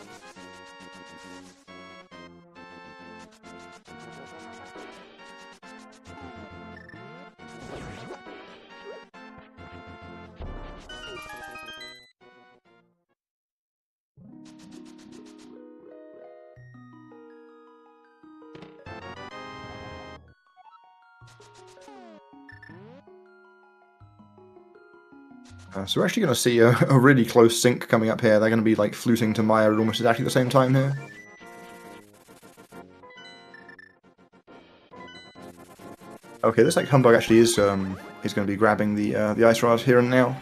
So we're actually going to see a really close sync coming up here. They're going to be like fluting to Maya at almost exactly the same time here. Okay, looks like Humbugh actually is going to be grabbing the Ice Rod here and now.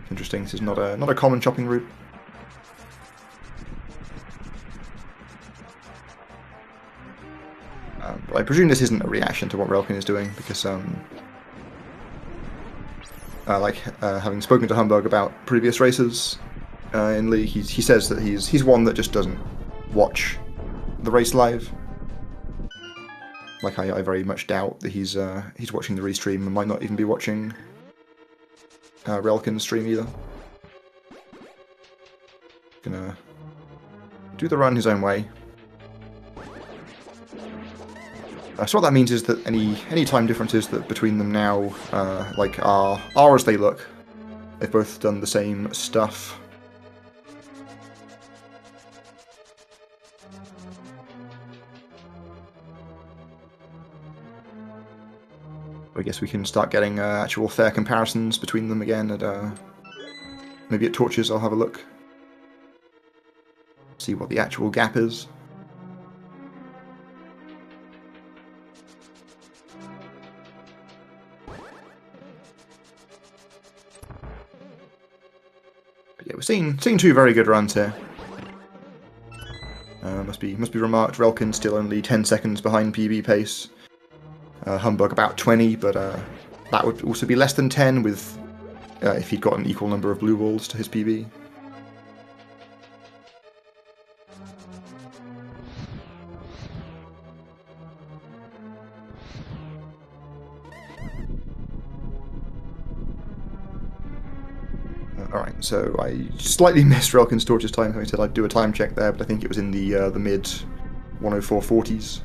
Interesting. This is not a common chopping route. But I presume this isn't a reaction to what relkin is doing because having spoken to Humbugh about previous races in League, he says that he's one that just doesn't watch the race live. Like I very much doubt that he's watching the restream and might not even be watching relkin's stream either. Gonna do the run his own way. So what that means is that any time differences that between them now are as they look. They've both done the same stuff. I guess we can start getting actual fair comparisons between them again. Maybe at Torches I'll have a look. See what the actual gap is. Yeah, we're seeing two very good runs here. Must be remarked, relkin still only 10 seconds behind PB pace. Humbugh about 20, but that would also be less than 10 with if he'd got an equal number of blue balls to his PB. Alright, so I slightly missed Relkin's Torch's time. I said I'd do a time check there, but I think it was in the mid 104.40s.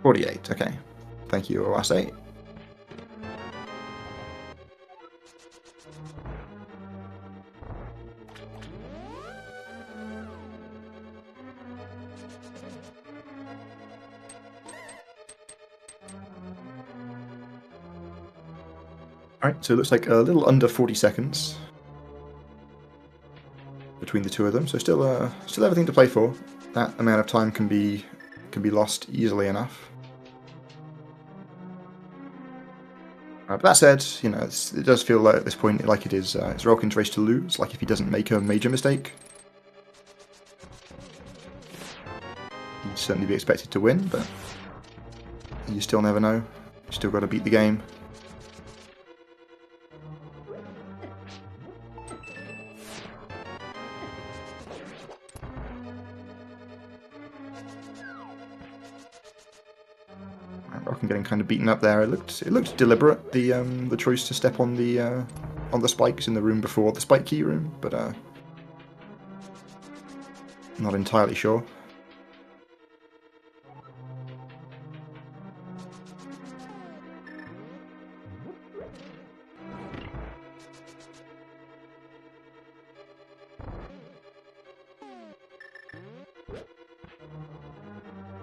.48, okay. Thank you, Oase. Alright, so it looks like a little under 40 seconds between the two of them, so still everything to play for. That amount of time can be lost easily enough. But that said, you know, it does feel like at this point like it's Relkin's race to lose. Like if he doesn't make a major mistake, he'd certainly be expected to win. But you still never know. You still got to beat the game. Relkin getting kind of beaten up there. It looked deliberate, the choice to step on the spikes in the room before the spike key room, but not entirely sure.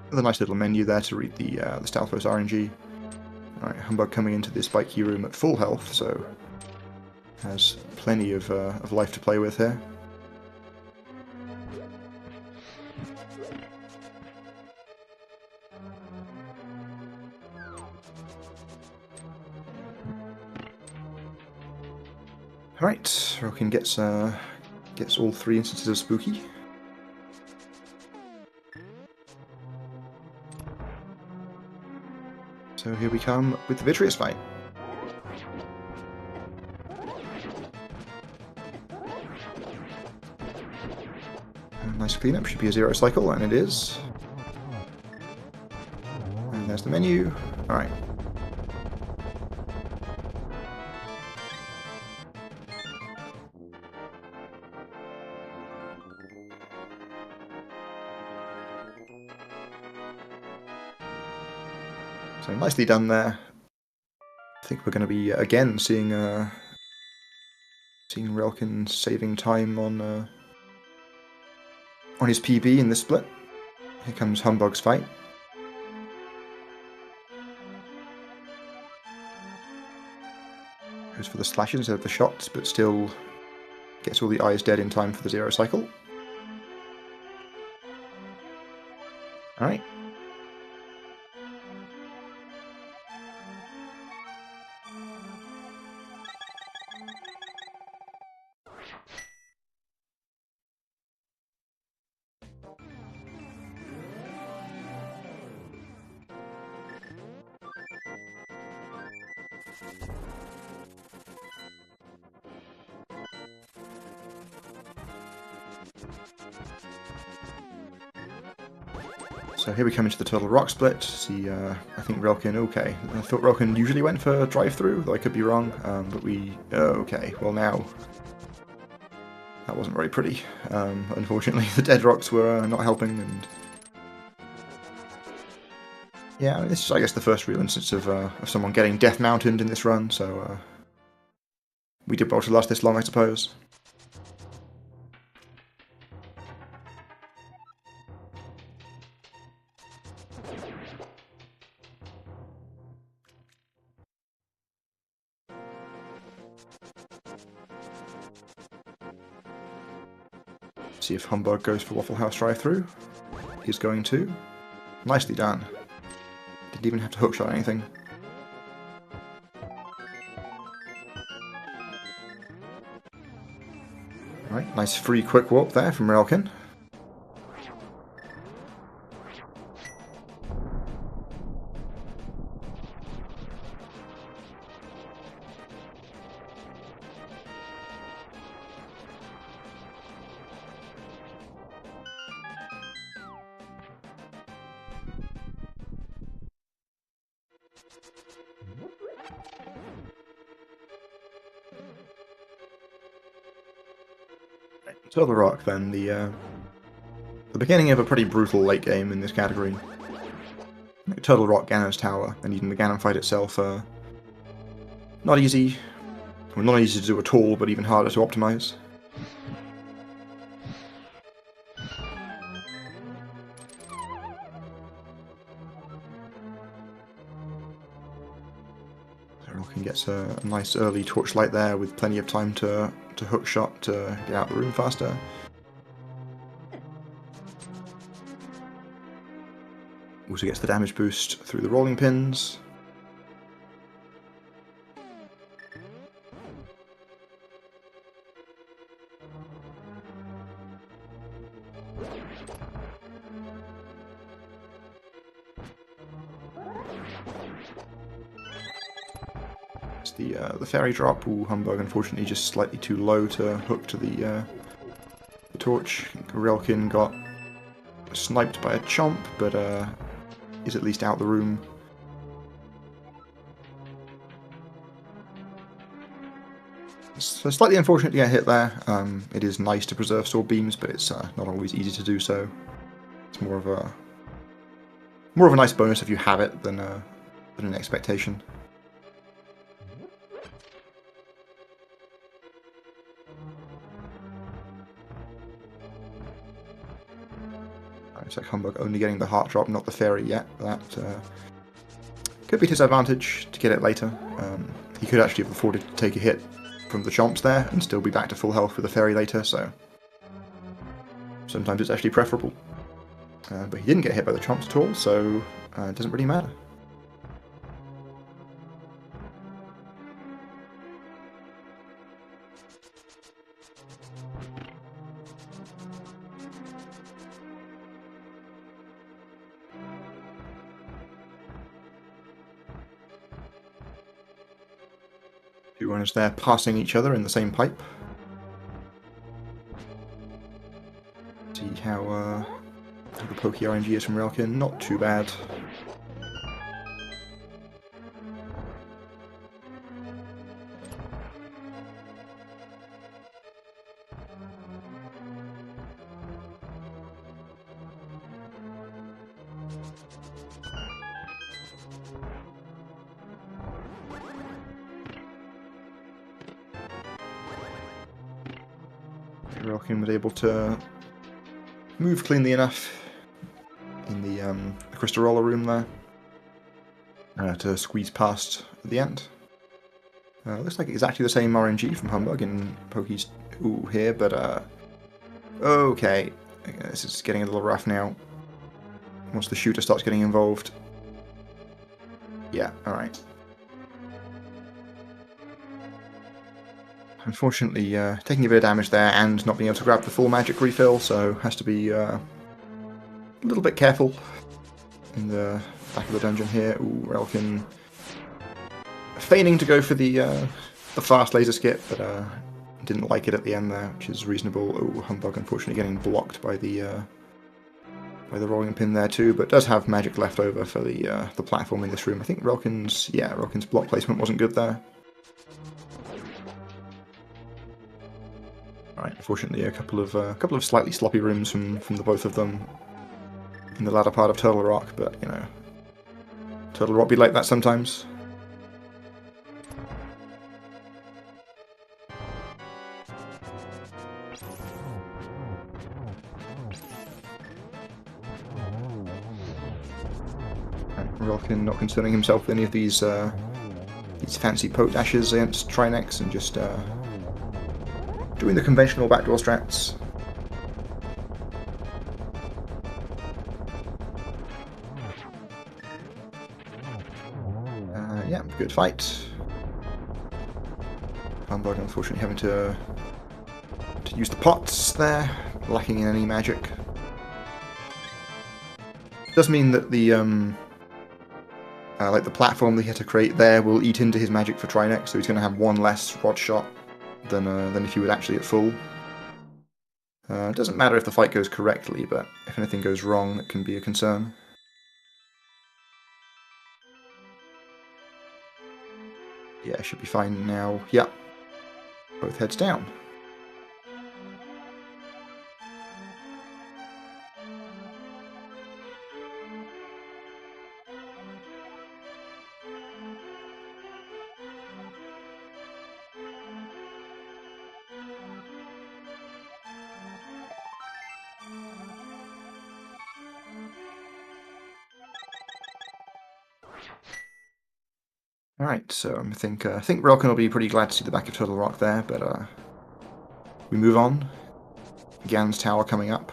The nice little menu there to read the Stalfos RNG. Alright, Humbugh coming into the spike key room at full health, so has plenty of life to play with here. Alright, Relkin gets all 3 instances of Spooky. So here we come with the Vitreous fight. Nice cleanup, should be a 0 cycle, and it is. And there's the menu. Alright. So nicely done there. I think we're going to be again seeing Relkin saving time on his PB in this split. Here comes Humbugh's fight. Goes for the slashes instead of the shots, but still gets all the eyes dead in time for the 0 cycle. Alright. So here we come into the total rock split. See, I think Relkin, okay. I thought Relkin usually went for drive-through, though I could be wrong. But we, okay, well now, that wasn't very pretty. Unfortunately, the dead rocks were not helping, and yeah, I mean, this is, I guess, the first real instance of someone getting death mountained in this run. So we did well to last this long, I suppose. See if Humbugh goes for Waffle House drive-through. He's going to. Nicely done. Didn't even have to hookshot anything. Alright, nice free quick warp there from Relkin. Turtle Rock, then, the beginning of a pretty brutal late game in this category. Turtle Rock, Ganon's Tower, and even the Ganon fight itself are not easy. Well, not easy to do at all, but even harder to optimize. Relkin gets a nice early torchlight there with plenty of time to hook shot to get out of the room faster. Also gets the damage boost through the rolling pins. The fairy drop. Ooh, Humbugh unfortunately just slightly too low to hook to the torch. Relkin got sniped by a chomp, but is at least out the room. So slightly unfortunate to get hit there. It is nice to preserve sword beams, but it's not always easy to do so. It's more of a nice bonus if you have it than an expectation. It's like Humbugh only getting the heart drop, not the fairy yet. That could be to his advantage to get it later. He could actually have afforded to take a hit from the chomps there and still be back to full health with the fairy later, so sometimes it's actually preferable. But he didn't get hit by the chomps at all, so it doesn't really matter. Two runners there passing each other in the same pipe. See how the pokey RNG is from Relkin. Not too bad. Relkin was able to move cleanly enough in the crystal roller room there to squeeze past at the end. Looks like exactly the same RNG from Humbugh in Pokey's here, but okay, this is getting a little rough now. Once the shooter starts getting involved. Yeah, alright. Unfortunately, taking a bit of damage there and not being able to grab the full magic refill, so has to be a little bit careful in the back of the dungeon here. Ooh, Relkin feigning to go for the fast laser skip, but didn't like it at the end there, which is reasonable. Ooh, Humbugh unfortunately getting blocked by the rolling pin there too, but does have magic left over for the platform in this room. I think Relkin's block placement wasn't good there. Right, unfortunately, a couple of slightly sloppy rooms from the both of them in the latter part of Turtle Rock, but you know, Turtle Rock be like that sometimes. Right, Relkin not concerning himself with any of these fancy poke dashes against Trinex and just doing the conventional backdoor strats. Yeah, good fight. Humbugh unfortunately having to to use the pots there, lacking in any magic. Does mean that the like the platform that he had to create there will eat into his magic for Trinex, so he's going to have one less rod shot than if he was actually at full. It doesn't matter if the fight goes correctly, but if anything goes wrong, it can be a concern. Yeah, should be fine now. Yeah, both heads down. Alright, so I think Relkin will be pretty glad to see the back of Turtle Rock there, but we move on. Gan's Tower coming up.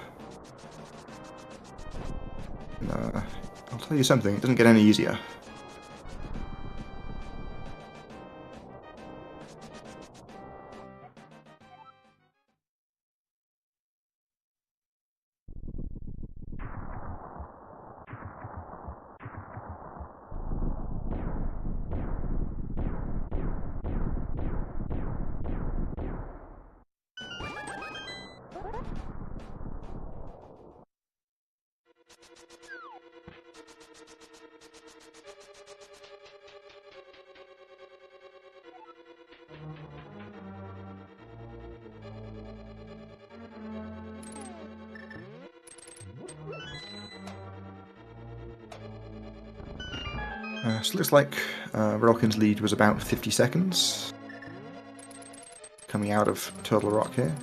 And, I'll tell you something, it doesn't get any easier. So it looks like Relkin's lead was about 50 seconds. Coming out of Turtle Rock here.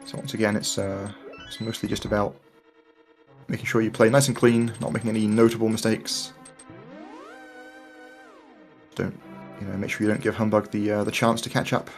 So once again, it's mostly just about making sure you play nice and clean, not making any notable mistakes. Don't, make sure you don't give Humbugh the chance to catch up.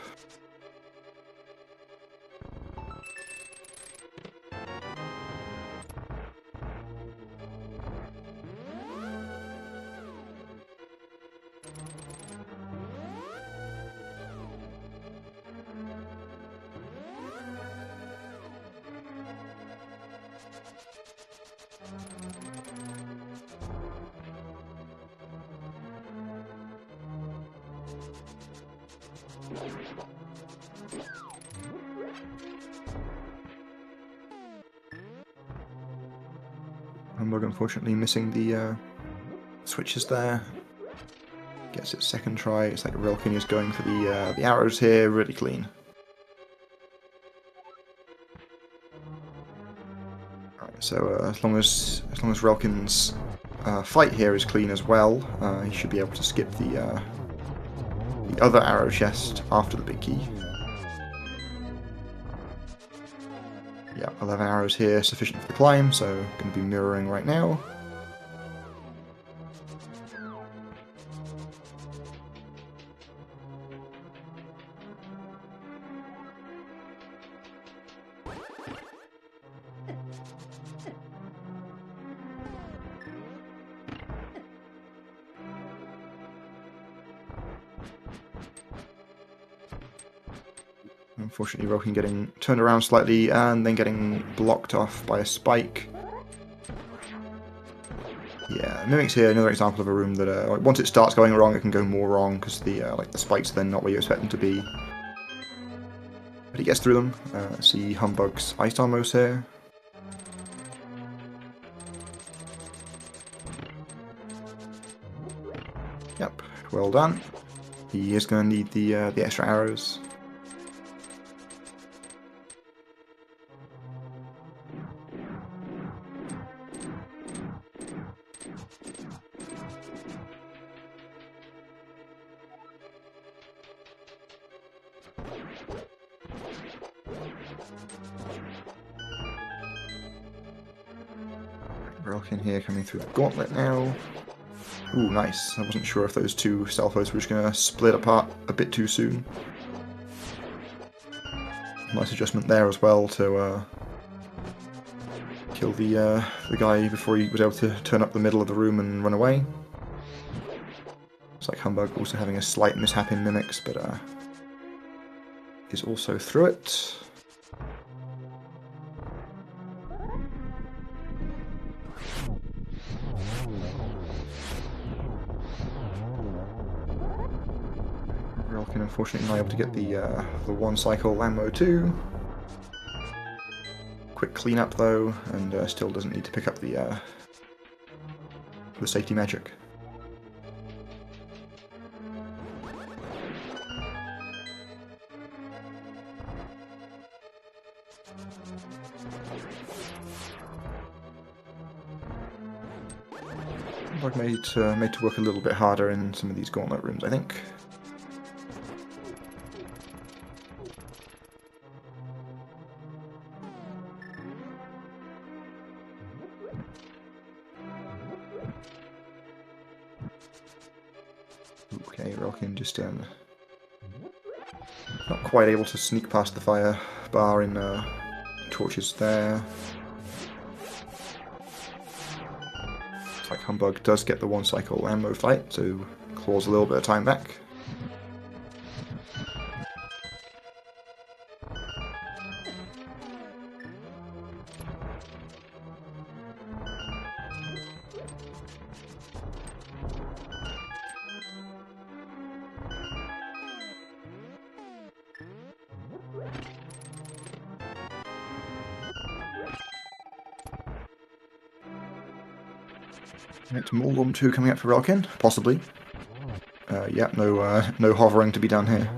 Humbugh unfortunately missing the switches there. Gets its second try. It's like Relkin is going for the arrows here, really clean. Alright, so as long as Relkin's fight here is clean as well, he should be able to skip the other arrow chest after the big key. Yeah, 11 arrows here, sufficient for the climb, so going to be mirroring right now. Unfortunately, Relkin getting turned around slightly and then getting blocked off by a spike. Yeah, Mimic's here, another example of a room that once it starts going wrong, it can go more wrong because the spikes are then not where you expect them to be. But he gets through them. See Humbugh's Ice Armos here. Yep, well done. He is going to need the extra arrows. Relkin here coming through the gauntlet now. Ooh, nice. I wasn't sure if those two Selphos were just going to split apart a bit too soon. Nice adjustment there as well to kill the guy before he was able to turn up the middle of the room and run away. It's like Humbugh also having a slight mishap in mimics, but is also through it. Relkin unfortunately not able to get the one cycle ammo too. Quick cleanup though, and still doesn't need to pick up the safety magic. I've made to work a little bit harder in some of these gauntlet rooms, I think. Okay, relkin just not quite able to sneak past the fire bar in torches there. Looks like Humbugh does get the one cycle ammo fight, so claws a little bit of time back. Right, more room 2 coming up for relkin, possibly. Yeah, no hovering to be done here.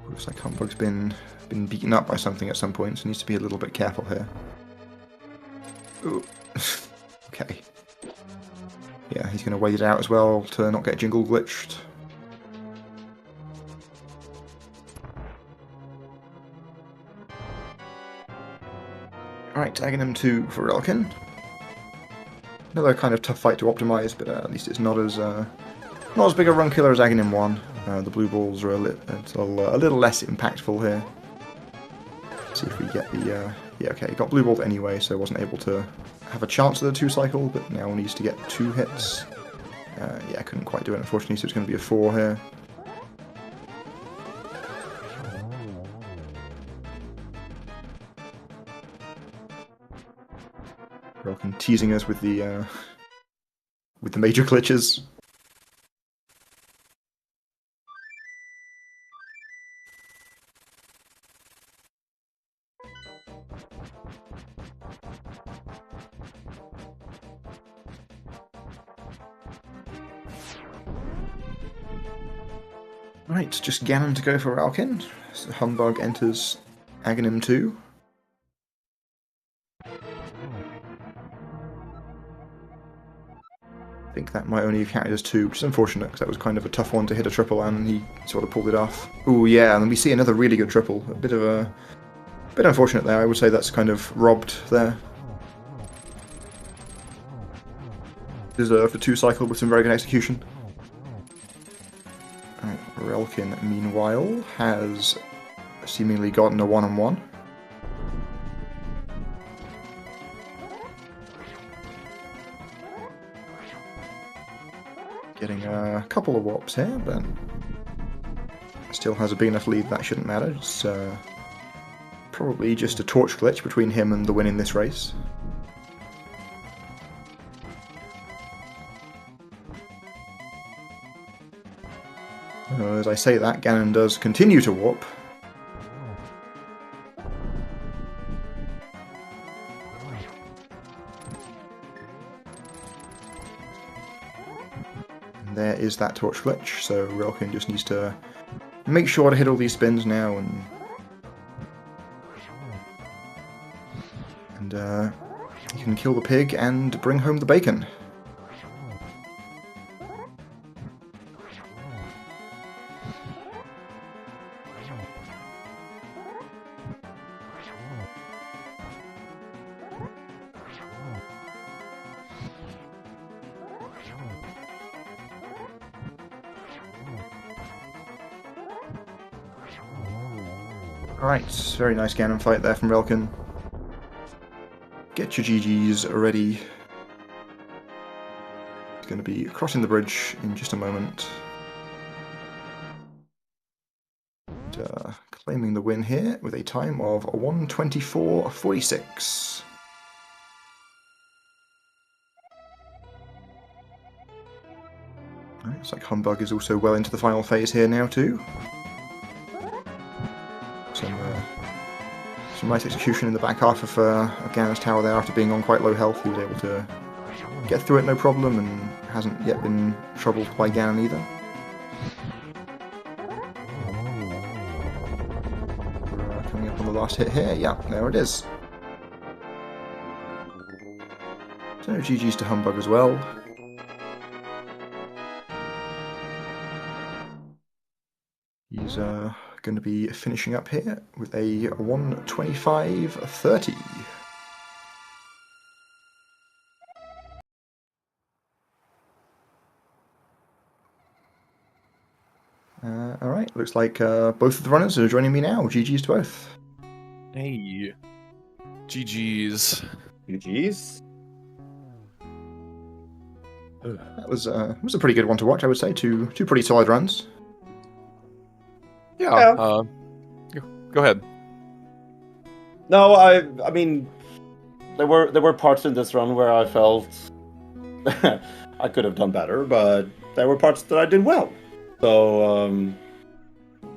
Looks like Humbugh's been beaten up by something at some point, so needs to be a little bit careful here. Ooh. Okay. Yeah, he's going to wait it out as well to not get jingle glitched. Alright, tagging him 2 for relkin. Another kind of tough fight to optimize, but at least it's not as big a run killer as Aghanim 1. The blue balls are a little less impactful here. Let's see if we get the... yeah, okay, got blue balled anyway, so wasn't able to have a chance at the 2 cycle, but now needs to get 2 hits. Yeah, couldn't quite do it unfortunately, so it's going to be a 4 here. Relkin teasing us with the major glitches. Right, just Ganon to go for relkin. So Humbugh enters Aghanim 2. I think that might only have counted as 2, which is unfortunate, because that was kind of a tough one to hit a triple and he sort of pulled it off. Ooh, yeah, and then we see another really good triple. A bit unfortunate there. I would say that's kind of robbed there. Deserved a 2 cycle with some very good execution. Right, relkin, meanwhile, has seemingly gotten a 1-on-1. Getting a couple of warps here, but still has a big enough lead that shouldn't matter. It's probably just a torch glitch between him and the win in this race. As I say that, Ganon does continue to warp. There is that torch glitch, so relkin just needs to make sure to hit all these spins now, and you can kill the pig and bring home the bacon. Alright, very nice Ganon fight there from Relkin. Get your GGs ready. He's going to be crossing the bridge in just a moment. And, claiming the win here with a time of 1:24.46. Alright, looks like Humbugh is also well into the final phase here now too. Some nice execution in the back half of Ganon's tower there after being on quite low health. He was able to get through it no problem and hasn't yet been troubled by Ganon either. We're coming up on the last hit here. Yeah, there it is. So GG's to Humbugh as well. He's going to be finishing up here with a 1:25.30. Alright, looks like both of the runners are joining me now. GG's to both. Hey. GG's. GG's. That was a pretty good one to watch, I would say. Two pretty solid runs. Yeah. Go ahead. No, I mean, there were parts in this run where I felt I could have done better, but there were parts that I did well. So,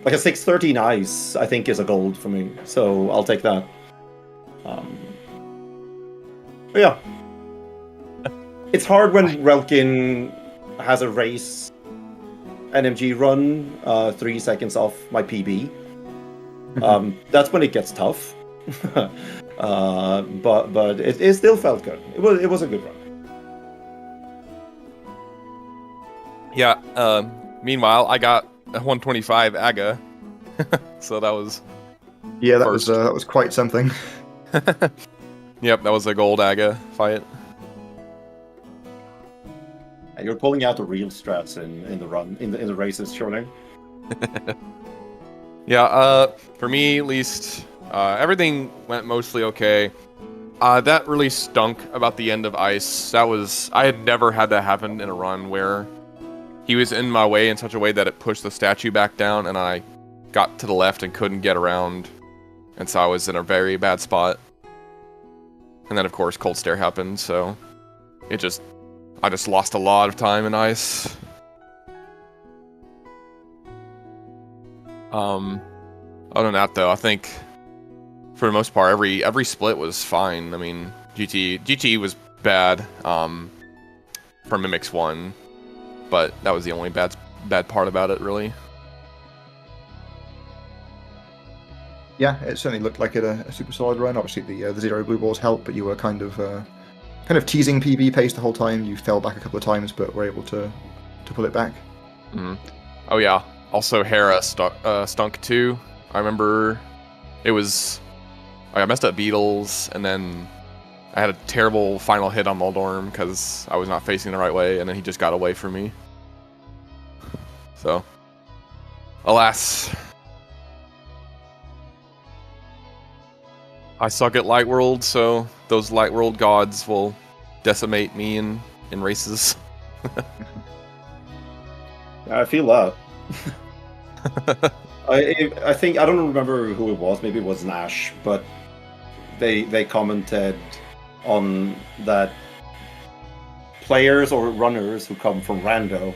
like a 6:30 nice, I think, is a gold for me. So I'll take that. But yeah, it's hard when Relkin has a race NMG run 3 seconds off my PB. That's when it gets tough. but it still felt good. It was a good run. Yeah. Meanwhile, I got a 125 Aga, so that was. Yeah, that was quite something. Yep, that was a gold Aga fight. And you're pulling out the real strats in the run in the races, surely. Yeah. For me at least, everything went mostly okay. That really stunk about the end of Ice. I had never had that happen in a run where he was in my way in such a way that it pushed the statue back down, and I got to the left and couldn't get around, and so I was in a very bad spot. And then of course Cold Stare happened, so I just lost a lot of time in Ice. Other than that though, I think for the most part every split was fine. I mean, GT was bad for Mimics 1, but that was the only bad part about it, really. Yeah, it certainly looked like a super solid run. Obviously, the zero blue balls helped, but you were kind of teasing PB pace the whole time. You fell back a couple of times, but were able to pull it back. Mm-hmm. Oh yeah. Also, Hera stunk too. I remember it was. I messed up Beetles, and then I had a terrible final hit on Moldorm because I was not facing the right way, and then he just got away from me. So, alas. I suck at Light World, so those Light World gods will decimate me in races. I feel that. I think, I don't remember who it was, maybe it was Nash, but they commented on that players or runners who come from Rando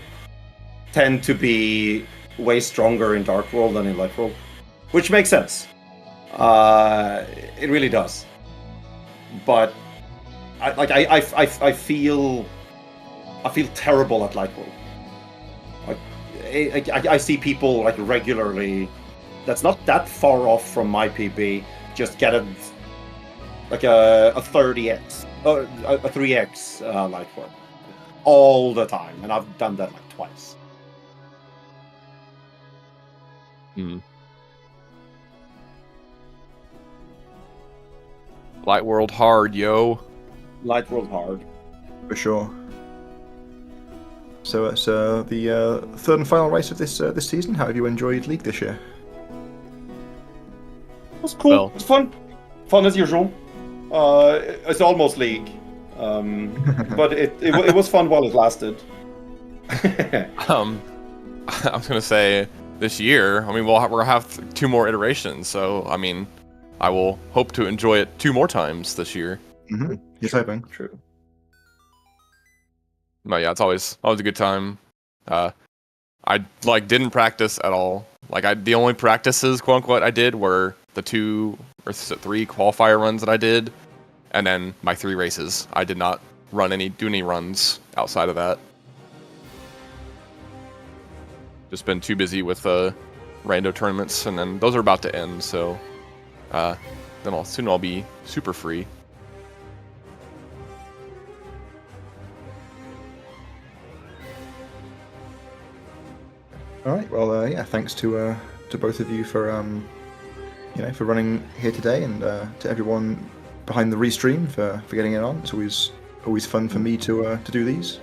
tend to be way stronger in Dark World than in Light World, which makes sense. It really does. But I feel terrible at Light World. I see people like regularly that's not that far off from my PB just get a 30x or a 3x Light World all the time, and I've done that like twice. Light World hard, yo. Light World hard. For sure. So it's the third and final race of this season. How have you enjoyed League this year? was cool. Well. It was fun. Fun as usual. It's almost League. But it was fun while it lasted. I was gonna say this year. I mean, we'll have 2 more iterations, so I mean, I will hope to enjoy it 2 more times this year. Mm-hmm. You're hoping. True. But yeah, it's always a good time. I didn't practice at all. The only practices, quote unquote, I did were the 2 or 3 qualifier runs that I did, and then my 3 races. I did not do any runs outside of that. Just been too busy with rando tournaments, and then those are about to end. So then soon I'll be super free. All right. Well, yeah. Thanks to both of you for for running here today, and to everyone behind the restream for getting it on. It's always fun for me to do these.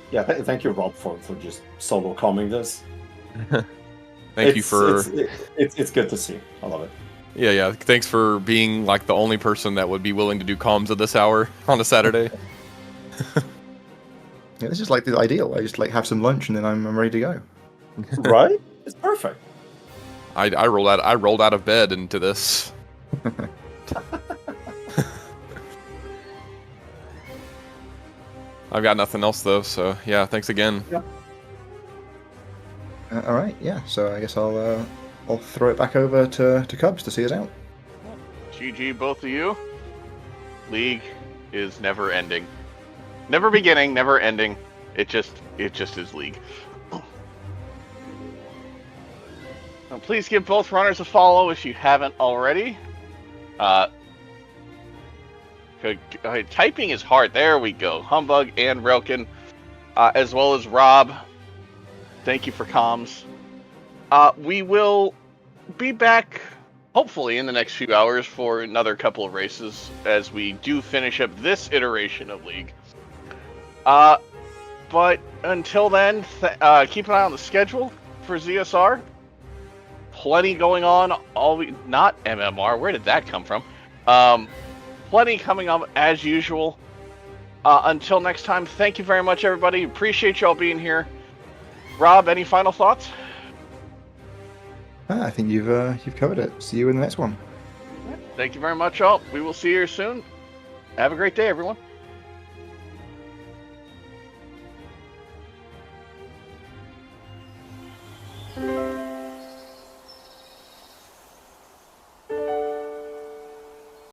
Yeah, thank you, Rob, for just solo calming this. Thank you for. It's good to see. I love it. Yeah. Thanks for being the only person that would be willing to do comms at this hour on a Saturday. Yeah, this is the ideal. I just have some lunch and then I'm ready to go. Right? It's perfect. I rolled out of bed into this. I've got nothing else though, so yeah, thanks again. Yeah. All right, yeah. So I guess I'll throw it back over to Cubs to see us out. GG, both of you. League is never ending. Never beginning, never ending. It just is League. Now, please give both runners a follow if you haven't already. Typing is hard. There we go. Humbugh and Relkin, as well as Rob. Thank you for comms. We will be back hopefully in the next few hours for another couple of races as we do finish up this iteration of League. But until then, keep an eye on the schedule for ZSR. Plenty going on. Not MMR. Where did that come from? Plenty coming up as usual. Until next time, thank you very much, everybody. Appreciate y'all being here. Rob, any final thoughts? I think you've covered it. See you in the next one. Thank you very much, all. We will see you soon. Have a great day, everyone.